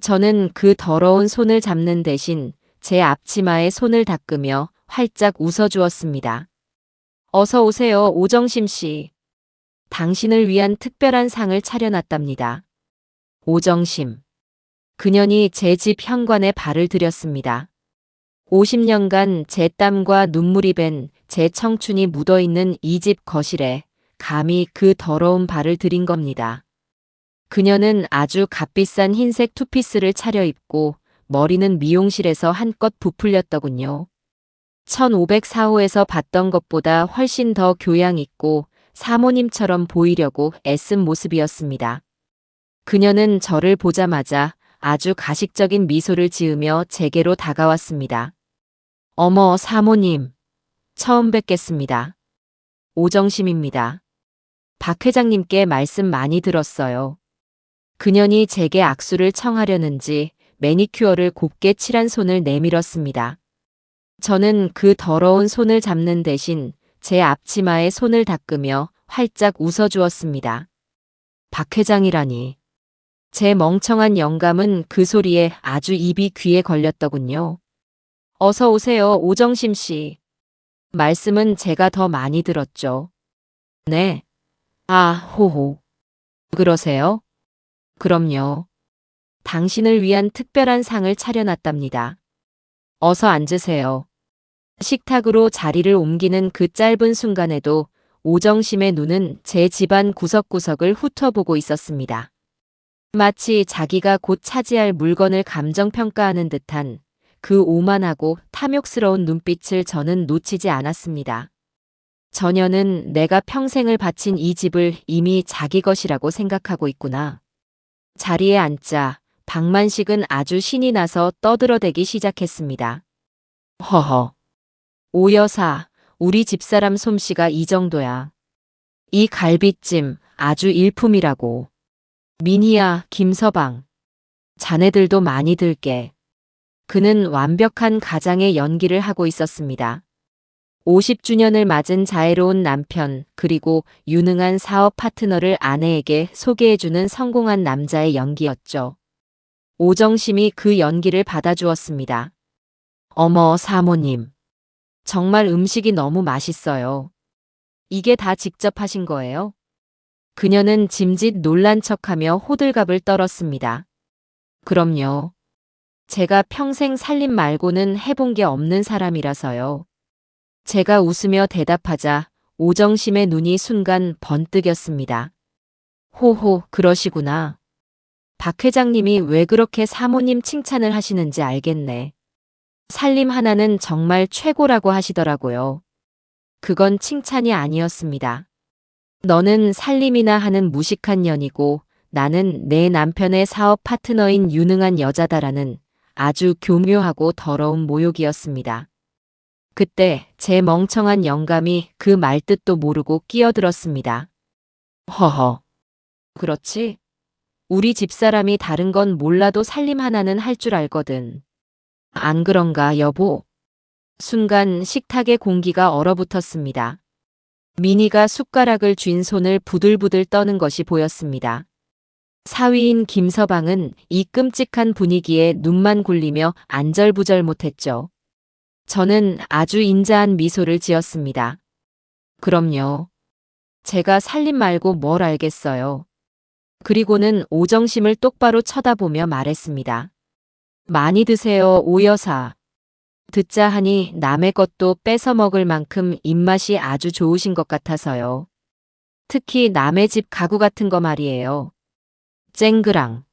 저는 그 더러운 손을 잡는 대신 제 앞치마에 손을 닦으며 활짝 웃어주었습니다. 어서 오세요, 오정심 씨. 당신을 위한 특별한 상을 차려놨답니다. 오정심. 그년이 제 집 현관에 발을 들였습니다. 50년간 제 땀과 눈물이 밴 제 청춘이 묻어있는 이 집 거실에 감히 그 더러운 발을 들인 겁니다. 그녀는 아주 값비싼 흰색 투피스를 차려입고 머리는 미용실에서 한껏 부풀렸더군요. 1504호에서 봤던 것보다 훨씬 더 교양 있고 사모님처럼 보이려고 애쓴 모습이었습니다. 그녀는 저를 보자마자 아주 가식적인 미소를 지으며 제게로 다가왔습니다. 어머, 사모님. 처음 뵙겠습니다. 오정심입니다. 박 회장님께 말씀 많이 들었어요. 그년이 제게 악수를 청하려는지 매니큐어를 곱게 칠한 손을 내밀었습니다. 저는 그 더러운 손을 잡는 대신 제 앞치마에 손을 닦으며 활짝 웃어주었습니다. 박 회장이라니. 제 멍청한 영감은 그 소리에 아주 입이 귀에 걸렸더군요. 어서 오세요, 오정심 씨. 말씀은 제가 더 많이 들었죠. 네. 아, 호호. 그러세요? 그럼요. 당신을 위한 특별한 상을 차려놨답니다. 어서 앉으세요. 식탁으로 자리를 옮기는 그 짧은 순간에도 오정심의 눈은 제 집안 구석구석을 훑어보고 있었습니다. 마치 자기가 곧 차지할 물건을 감정평가하는 듯한 그 오만하고 탐욕스러운 눈빛을 저는 놓치지 않았습니다. 저녀는 내가 평생을 바친 이 집을 이미 자기 것이라고 생각하고 있구나. 자리에 앉자 박만식은 아주 신이 나서 떠들어대기 시작했습니다. 허허. 오 여사, 우리 집사람 솜씨가 이 정도야. 이 갈비찜 아주 일품이라고. 미니야, 김서방. 자네들도 많이 들게. 그는 완벽한 가장의 연기를 하고 있었습니다. 50주년을 맞은 자애로운 남편 그리고 유능한 사업 파트너를 아내에게 소개해주는 성공한 남자의 연기였죠. 오정심이 그 연기를 받아주었습니다. 어머, 사모님. 정말 음식이 너무 맛있어요. 이게 다 직접 하신 거예요? 그녀는 짐짓 놀란 척하며 호들갑을 떨었습니다. 그럼요. 제가 평생 살림 말고는 해본 게 없는 사람이라서요. 제가 웃으며 대답하자 오정심의 눈이 순간 번뜩였습니다. 호호, 그러시구나. 박 회장님이 왜 그렇게 사모님 칭찬을 하시는지 알겠네. 살림 하나는 정말 최고라고 하시더라고요. 그건 칭찬이 아니었습니다. 너는 살림이나 하는 무식한 년이고 나는 내 남편의 사업 파트너인 유능한 여자다라는 아주 교묘하고 더러운 모욕이었습니다. 그때 제 멍청한 영감이 그 말뜻도 모르고 끼어들었습니다. 허허. 그렇지? 우리 집사람이 다른 건 몰라도 살림 하나는 할 줄 알거든. 안 그런가, 여보? 순간 식탁의 공기가 얼어붙었습니다. 미니가 숟가락을 쥔 손을 부들부들 떠는 것이 보였습니다. 사위인 김서방은 이 끔찍한 분위기에 눈만 굴리며 안절부절 못했죠. 저는 아주 인자한 미소를 지었습니다. 그럼요. 제가 살림 말고 뭘 알겠어요. 그리고는 오정심을 똑바로 쳐다보며 말했습니다. 많이 드세요, 오 여사. 듣자 하니 남의 것도 뺏어 먹을 만큼 입맛이 아주 좋으신 것 같아서요. 특히 남의 집 가구 같은 거 말이에요. 쨍그랑.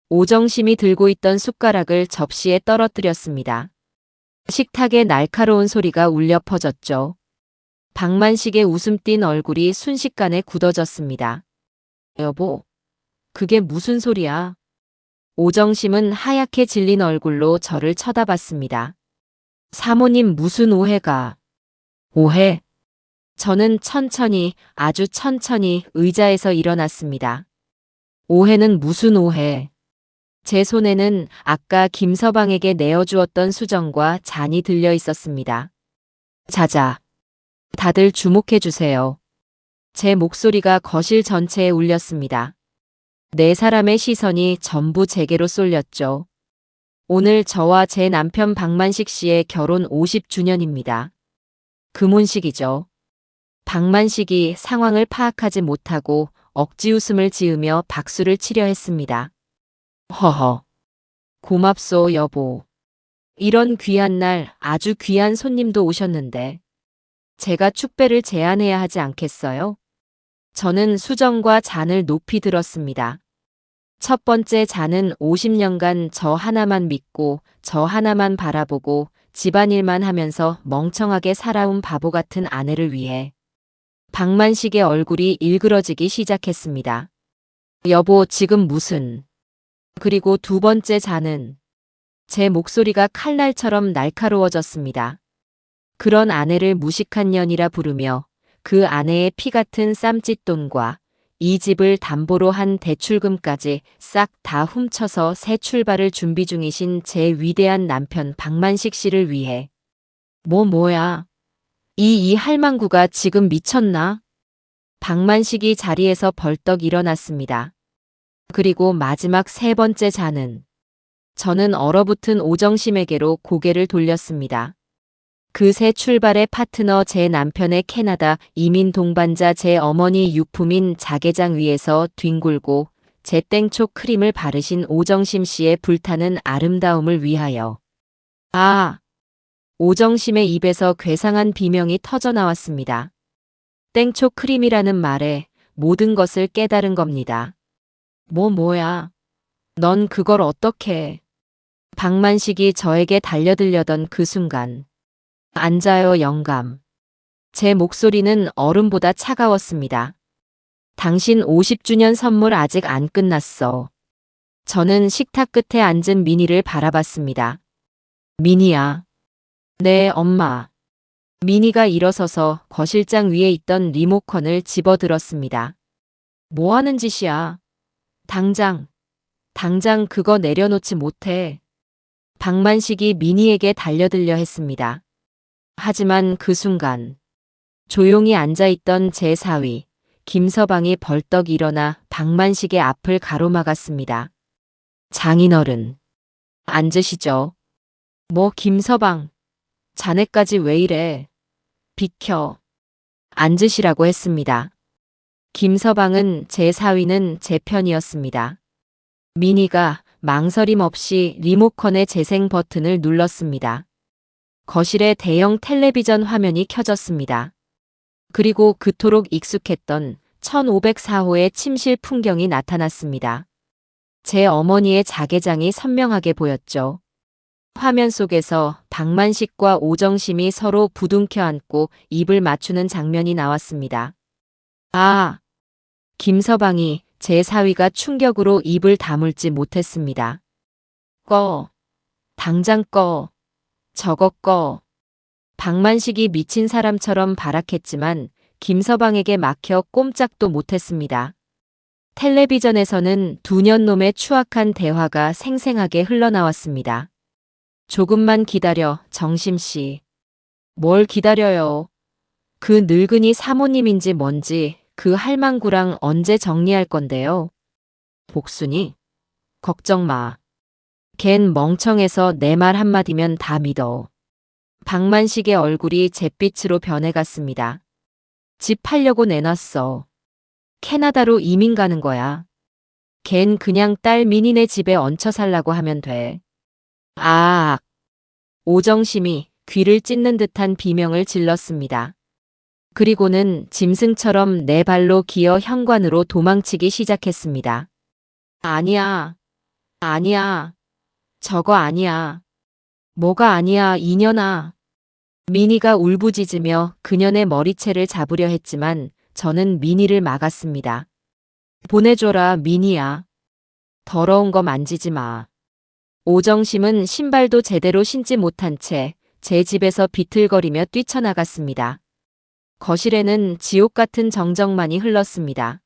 오정심이 들고 있던 숟가락을 접시에 떨어뜨렸습니다. 식탁에 날카로운 소리가 울려 퍼졌죠. 박만식의 웃음 띤 얼굴이 순식간에 굳어졌습니다. 여보, 그게 무슨 소리야? 오정심은 하얗게 질린 얼굴로 저를 쳐다봤습니다. 사모님 무슨 오해가? 오해? 저는 천천히, 아주 천천히 의자에서 일어났습니다. 오해는 무슨 오해? 제 손에는 아까 김서방에게 내어주었던 수정과 잔이 들려 있었습니다. 자자. 다들 주목해 주세요. 제 목소리가 거실 전체에 울렸습니다. 네 사람의 시선이 전부 제게로 쏠렸죠. 오늘 저와 제 남편 박만식 씨의 결혼 50주년입니다. 금혼식이죠. 박만식이 상황을 파악하지 못하고 억지 웃음을 지으며 박수를 치려 했습니다. 허허. 고맙소, 여보. 이런 귀한 날 아주 귀한 손님도 오셨는데 제가 축배를 제안해야 하지 않겠어요? 저는 수정과 잔을 높이 들었습니다. 첫 번째 잔은 50년간 저 하나만 믿고 저 하나만 바라보고 집안일만 하면서 멍청하게 살아온 바보 같은 아내를 위해. 박만식의 얼굴이 일그러지기 시작했습니다. 여보, 지금 무슨. 그리고 두 번째 잔은. 제 목소리가 칼날처럼 날카로워졌습니다. 그런 아내를 무식한 년이라 부르며 그 아내의 피 같은 쌈짓돈과 이 집을 담보로 한 대출금까지 싹 다 훔쳐서 새 출발을 준비 중이신 제 위대한 남편 박만식 씨를 위해. 뭐야. 이 할망구가 지금 미쳤나? 박만식이 자리에서 벌떡 일어났습니다. 그리고 마지막 세 번째 잔은. 저는 얼어붙은 오정심에게로 고개를 돌렸습니다. 그 새 출발의 파트너 제 남편의 캐나다 이민 동반자 제 어머니 유품인 자개장 위에서 뒹굴고 제 땡초 크림을 바르신 오정심 씨의 불타는 아름다움을 위하여. 아! 오정심의 입에서 괴상한 비명이 터져 나왔습니다. 땡초 크림이라는 말에 모든 것을 깨달은 겁니다. 뭐야? 넌 그걸 어떻게. 박만식이 저에게 달려들려던 그 순간. 앉아요, 영감. 제 목소리는 얼음보다 차가웠습니다. 당신 50주년 선물 아직 안 끝났어. 저는 식탁 끝에 앉은 미니를 바라봤습니다. 미니야. 네, 엄마. 미니가 일어서서 거실장 위에 있던 리모컨을 집어들었습니다. 뭐 하는 짓이야? 당장 그거 내려놓지 못해. 박만식이 미니에게 달려들려 했습니다. 하지만 그 순간 조용히 앉아있던 제 사위 김서방이 벌떡 일어나 박만식의 앞을 가로막았습니다. 장인어른, 앉으시죠. 뭐 김서방, 자네까지 왜 이래. 비켜. 앉으시라고 했습니다. 김서방은 제 사위는 제 편이었습니다. 미니가 망설임 없이 리모컨의 재생 버튼을 눌렀습니다. 거실에 대형 텔레비전 화면이 켜졌습니다. 그리고 그토록 익숙했던 1504호의 침실 풍경이 나타났습니다. 제 어머니의 자개장이 선명하게 보였죠. 화면 속에서 박만식과 오정심이 서로 부둥켜 안고 입을 맞추는 장면이 나왔습니다. 아! 김서방이 제 사위가 충격으로 입을 다물지 못했습니다. 꺼! 당장 꺼! 저거 꺼! 박만식이 미친 사람처럼 발악했지만 김서방에게 막혀 꼼짝도 못했습니다. 텔레비전에서는 두 년놈의 추악한 대화가 생생하게 흘러나왔습니다. 조금만 기다려, 정심씨. 뭘 기다려요. 그 늙은이 사모님인지 뭔지 그 할망구랑 언제 정리할 건데요. 복순이? 걱정 마. 걘 멍청해서 내 말 한마디면 다 믿어. 박만식의 얼굴이 잿빛으로 변해갔습니다. 집 팔려고 내놨어. 캐나다로 이민 가는 거야. 걘 그냥 딸 민희네 집에 얹혀 살라고 하면 돼. 아! 오정심이 귀를 찢는 듯한 비명을 질렀습니다. 그리고는 짐승처럼 네 발로 기어 현관으로 도망치기 시작했습니다. 아니야. 아니야. 저거 아니야. 뭐가 아니야, 이년아. 민희가 울부짖으며 그년의 머리채를 잡으려 했지만 저는 민희를 막았습니다. 보내줘라, 민희야. 더러운 거 만지지 마. 오정심은 신발도 제대로 신지 못한 채 제 집에서 비틀거리며 뛰쳐나갔습니다. 거실에는 지옥 같은 정적만이 흘렀습니다.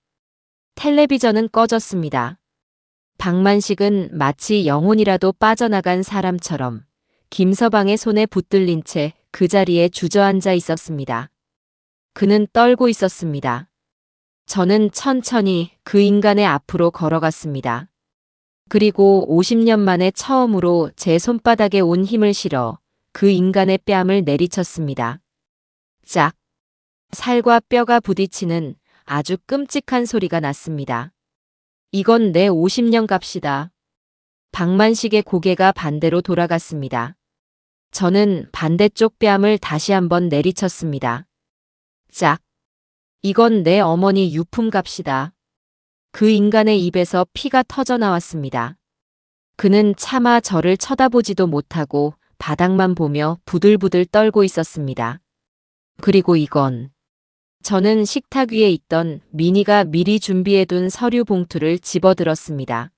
텔레비전은 꺼졌습니다. 박만식은 마치 영혼이라도 빠져나간 사람처럼 김서방의 손에 붙들린 채 그 자리에 주저앉아 있었습니다. 그는 떨고 있었습니다. 저는 천천히 그 인간의 앞으로 걸어갔습니다. 그리고 50년 만에 처음으로 제 손바닥에 온 힘을 실어 그 인간의 뺨을 내리쳤습니다. 짝! 살과 뼈가 부딪히는 아주 끔찍한 소리가 났습니다. 이건 내 50년 값이다. 박만식의 고개가 반대로 돌아갔습니다. 저는 반대쪽 뺨을 다시 한번 내리쳤습니다. 짝! 이건 내 어머니 유품 값이다. 그 인간의 입에서 피가 터져 나왔습니다. 그는 차마 저를 쳐다보지도 못하고 바닥만 보며 부들부들 떨고 있었습니다. 그리고 이건 저는 식탁 위에 있던 민희가 미리 준비해둔 서류 봉투를 집어들었습니다.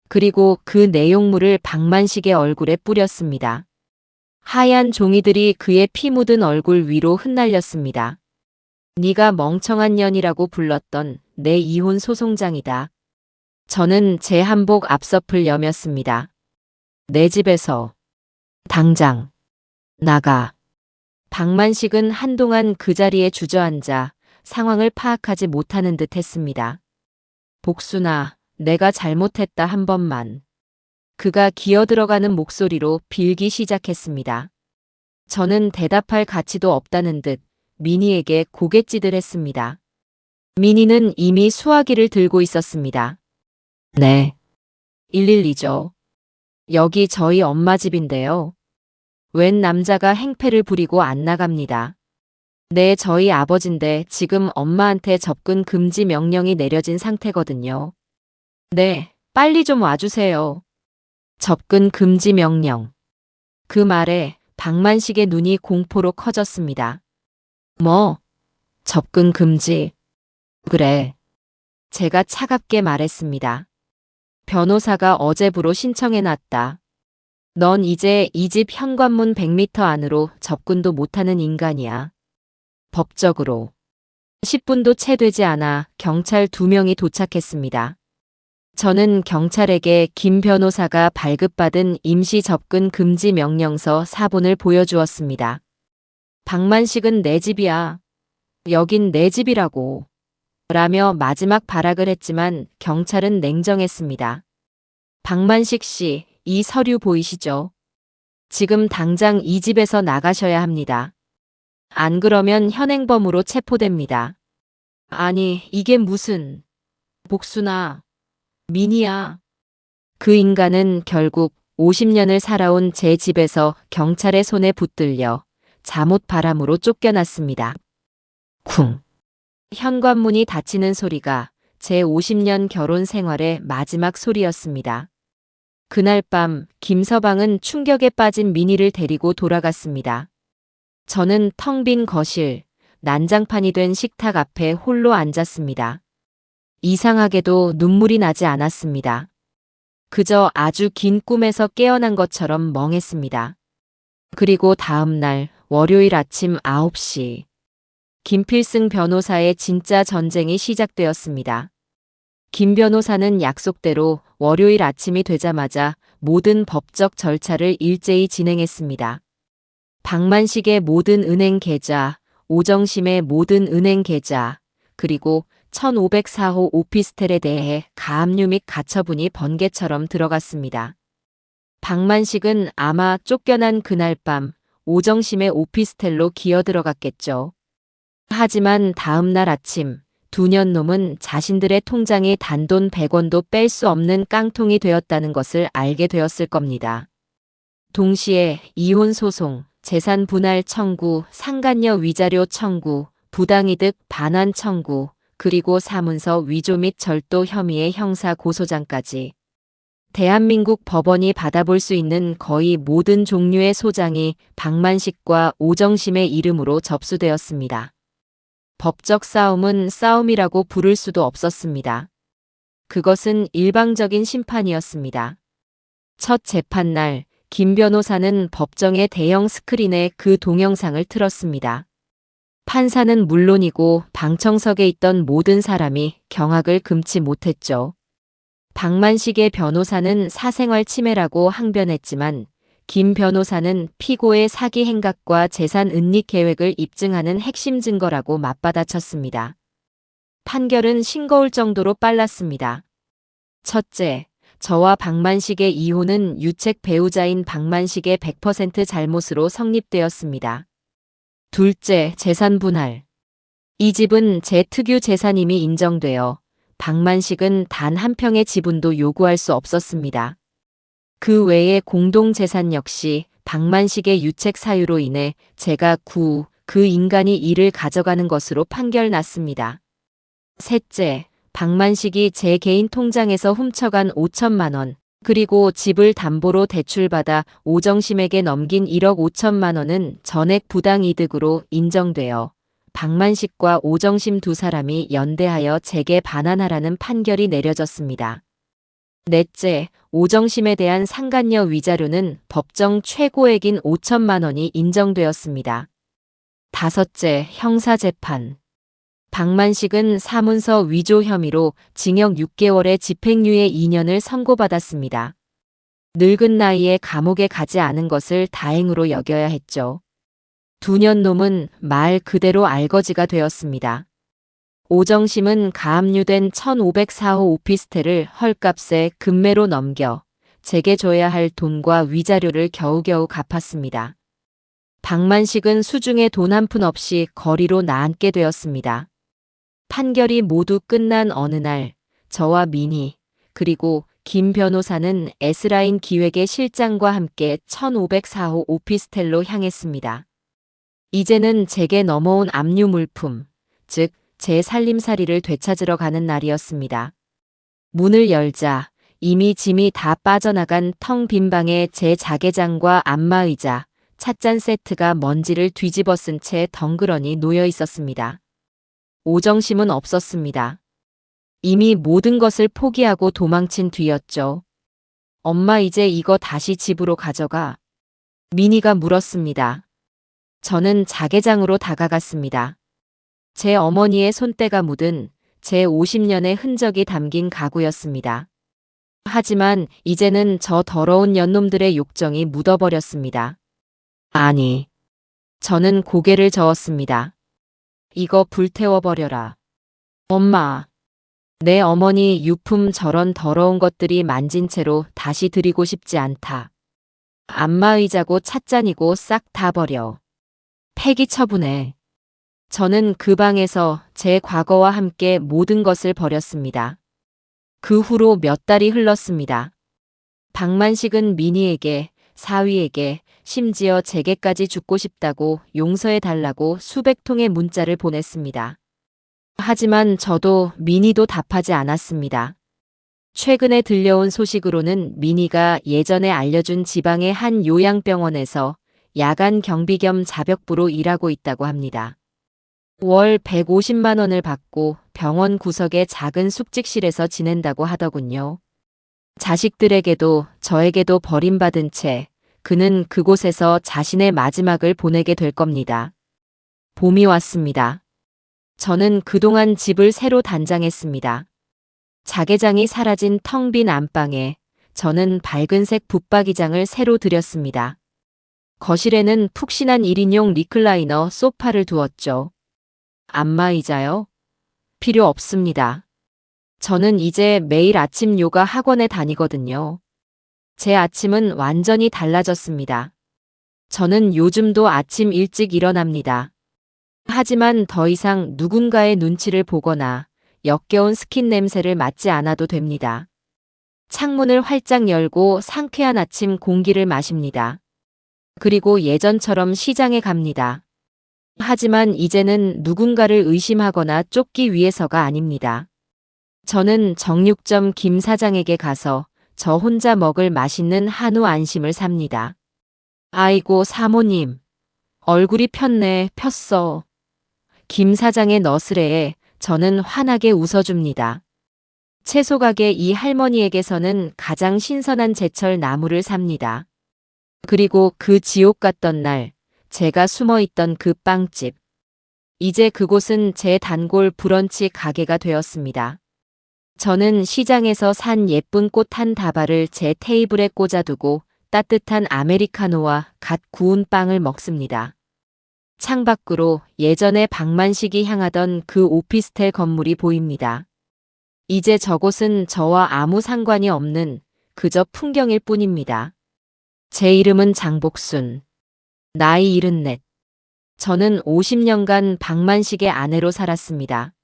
그리고 그 내용물을 박만식의 얼굴에 뿌렸습니다. 하얀 종이들이 그의 피 묻은 얼굴 위로 흩날렸습니다. 네가 멍청한 년이라고 불렀던 내 이혼 소송장이다. 저는 제 한복 앞서풀 여몄습니다. 내 집에서 당장 나가. 박만식은 한동안 그 자리에 주저앉아 상황을 파악하지 못하는 듯 했습니다. 복순아, 내가 잘못했다 한 번만. 그가 기어들어가는 목소리로 빌기 시작했습니다. 저는 대답할 가치도 없다는 듯 민희에게 고갯짓을 했습니다. 민희는 이미 수화기를 들고 있었습니다. 네. 112죠. 여기 저희 엄마 집인데요. 웬 남자가 행패를 부리고 안 나갑니다. 네, 저희 아버진데 지금 엄마한테 접근 금지 명령이 내려진 상태거든요. 네, 빨리 좀 와주세요. 접근 금지 명령. 그 말에 박만식의 눈이 공포로 커졌습니다. 뭐? 접근 금지. 그래. 제가 차갑게 말했습니다. 변호사가 어제부로 신청해놨다. 넌 이제 이 집 현관문 100m 안으로 접근도 못하는 인간이야. 법적으로. 10분도 채 되지 않아 경찰 2명이 도착했습니다. 저는 경찰에게 김 변호사가 발급받은 임시 접근 금지 명령서 사본을 보여주었습니다. 박만식은 내 집이야. 여긴 내 집이라고. 라며 마지막 발악을 했지만 경찰은 냉정했습니다. 박만식 씨, 이 서류 보이시죠? 지금 당장 이 집에서 나가셔야 합니다. 안 그러면 현행범으로 체포됩니다. 아니, 이게 무슨... 복순아. 민희야. 그 인간은 결국 50년을 살아온 제 집에서 경찰의 손에 붙들려 잠옷 바람으로 쫓겨났습니다. 쿵. 현관문이 닫히는 소리가 제 50년 결혼 생활의 마지막 소리였습니다. 그날 밤 김서방은 충격에 빠진 민희를 데리고 돌아갔습니다. 저는 텅 빈 거실, 난장판이 된 식탁 앞에 홀로 앉았습니다. 이상하게도 눈물이 나지 않았습니다. 그저 아주 긴 꿈에서 깨어난 것처럼 멍했습니다. 그리고 다음 날 월요일 아침 9시 김필승 변호사의 진짜 전쟁이 시작되었습니다. 김 변호사는 약속대로 월요일 아침이 되자마자 모든 법적 절차를 일제히 진행했습니다. 박만식의 모든 은행 계좌, 오정심의 모든 은행 계좌, 그리고 1504호 오피스텔에 대해 가압류 및 가처분이 번개처럼 들어갔습니다. 박만식은 아마 쫓겨난 그날 밤 오정심의 오피스텔로 기어들어갔겠죠. 하지만 다음 날 아침 두 년놈은 자신들의 통장에 단돈 100원도 뺄 수 없는 깡통이 되었다는 것을 알게 되었을 겁니다. 동시에 이혼 소송, 재산 분할 청구, 상간녀 위자료 청구, 부당이득 반환 청구, 그리고 사문서 위조 및 절도 혐의의 형사 고소장까지 대한민국 법원이 받아볼 수 있는 거의 모든 종류의 소장이 박만식과 오정심의 이름으로 접수되었습니다. 법적 싸움은 싸움이라고 부를 수도 없었습니다. 그것은 일방적인 심판이었습니다. 첫 재판날 김 변호사는 법정의 대형 스크린에 그 동영상을 틀었습니다. 판사는 물론이고 방청석에 있던 모든 사람이 경악을 금치 못했죠. 박만식의 변호사는 사생활 침해라고 항변했지만 김 변호사는 피고의 사기 행각과 재산 은닉 계획을 입증하는 핵심 증거라고 맞받아쳤습니다. 판결은 싱거울 정도로 빨랐습니다. 첫째, 저와 박만식의 이혼은 유책 배우자인 박만식의 100% 잘못으로 성립되었습니다. 둘째, 재산 분할. 이 집은 제 특유 재산임이 인정되어 박만식은 단 한 평의 지분도 요구할 수 없었습니다. 그 외에 공동재산 역시 박만식의 유책 사유로 인해 제가 그 인간이 이를 가져가는 것으로 판결났습니다. 셋째, 박만식이 제 개인 통장에서 훔쳐간 5천만 원, 그리고 집을 담보로 대출받아 오정심에게 넘긴 1억 5천만 원은 전액 부당이득으로 인정되어 박만식과 오정심 두 사람이 연대하여 제게 반환하라는 판결이 내려졌습니다. 넷째, 오정심에 대한 상간녀 위자료는 법정 최고액인 5천만 원이 인정되었습니다. 다섯째, 형사재판. 박만식은 사문서 위조 혐의로 징역 6개월에 집행유예 2년을 선고받았습니다. 늙은 나이에 감옥에 가지 않은 것을 다행으로 여겨야 했죠. 두 년놈은 말 그대로 알거지가 되었습니다. 오정심은 가압류된 1504호 오피스텔을 헐값에 금매로 넘겨 제게 줘야 할 돈과 위자료를 겨우겨우 갚았습니다. 박만식은 수중에 돈 한 푼 없이 거리로 나앉게 되었습니다. 판결이 모두 끝난 어느 날 저와 민희 그리고 김 변호사는 S라인 기획의 실장과 함께 1504호 오피스텔로 향했습니다. 이제는 제게 넘어온 압류 물품, 즉 제 살림살이를 되찾으러 가는 날이었습니다. 문을 열자 이미 짐이 다 빠져나간 텅 빈 방에 제 자개장과 안마의자, 찻잔 세트가 먼지를 뒤집어 쓴 채 덩그러니 놓여 있었습니다. 오정심은 없었습니다. 이미 모든 것을 포기하고 도망친 뒤였죠. 엄마 이제 이거 다시 집으로 가져가. 민희가 물었습니다. 저는 자개장으로 다가갔습니다. 제 어머니의 손때가 묻은 제 50년의 흔적이 담긴 가구였습니다. 하지만 이제는 저 더러운 년놈들의 욕정이 묻어버렸습니다. 아니, 저는 고개를 저었습니다. 이거 불태워버려라. 엄마, 내 어머니 유품 저런 더러운 것들이 만진 채로 다시 드리고 싶지 않다. 안마의자고 찻잔이고 싹 다 버려. 폐기 처분해. 저는 그 방에서 제 과거와 함께 모든 것을 버렸습니다. 그 후로 몇 달이 흘렀습니다. 박만식은 민희에게, 사위에게, 심지어 제게까지 죽고 싶다고 용서해달라고 수백 통의 문자를 보냈습니다. 하지만 저도 민희도 답하지 않았습니다. 최근에 들려온 소식으로는 민희가 예전에 알려준 지방의 한 요양병원에서 야간 경비 겸 자벽부로 일하고 있다고 합니다. 월 150만 원을 받고 병원 구석의 작은 숙직실에서 지낸다고 하더군요. 자식들에게도 저에게도 버림받은 채 그는 그곳에서 자신의 마지막을 보내게 될 겁니다. 봄이 왔습니다. 저는 그동안 집을 새로 단장했습니다. 자개장이 사라진 텅 빈 안방에 저는 밝은색 붙박이장을 새로 들였습니다. 거실에는 푹신한 1인용 리클라이너 소파를 두었죠. 안마의자요? 필요 없습니다. 저는 이제 매일 아침 요가 학원에 다니거든요. 제 아침은 완전히 달라졌습니다. 저는 요즘도 아침 일찍 일어납니다. 하지만 더 이상 누군가의 눈치를 보거나 역겨운 스킨 냄새를 맡지 않아도 됩니다. 창문을 활짝 열고 상쾌한 아침 공기를 마십니다. 그리고 예전처럼 시장에 갑니다. 하지만 이제는 누군가를 의심하거나 쫓기 위해서가 아닙니다. 저는 정육점 김 사장에게 가서 저 혼자 먹을 맛있는 한우 안심을 삽니다. 아이고 사모님, 얼굴이 폈네, 폈어. 김 사장의 너스레에 저는 환하게 웃어줍니다. 채소가게 이 할머니에게서는 가장 신선한 제철 나물을 삽니다. 그리고 그 지옥 같던 날, 제가 숨어있던 그 빵집. 이제 그곳은 제 단골 브런치 가게가 되었습니다. 저는 시장에서 산 예쁜 꽃 한 다발을 제 테이블에 꽂아두고 따뜻한 아메리카노와 갓 구운 빵을 먹습니다. 창밖으로 예전에 박만식이 향하던 그 오피스텔 건물이 보입니다. 이제 저곳은 저와 아무 상관이 없는 그저 풍경일 뿐입니다. 제 이름은 장복순. 나이 74. 저는 50년간 박만식의 아내로 살았습니다.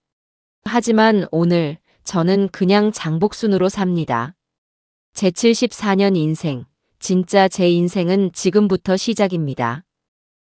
하지만 오늘 저는 그냥 장복순으로 삽니다. 제 74년 인생, 진짜 제 인생은 지금부터 시작입니다.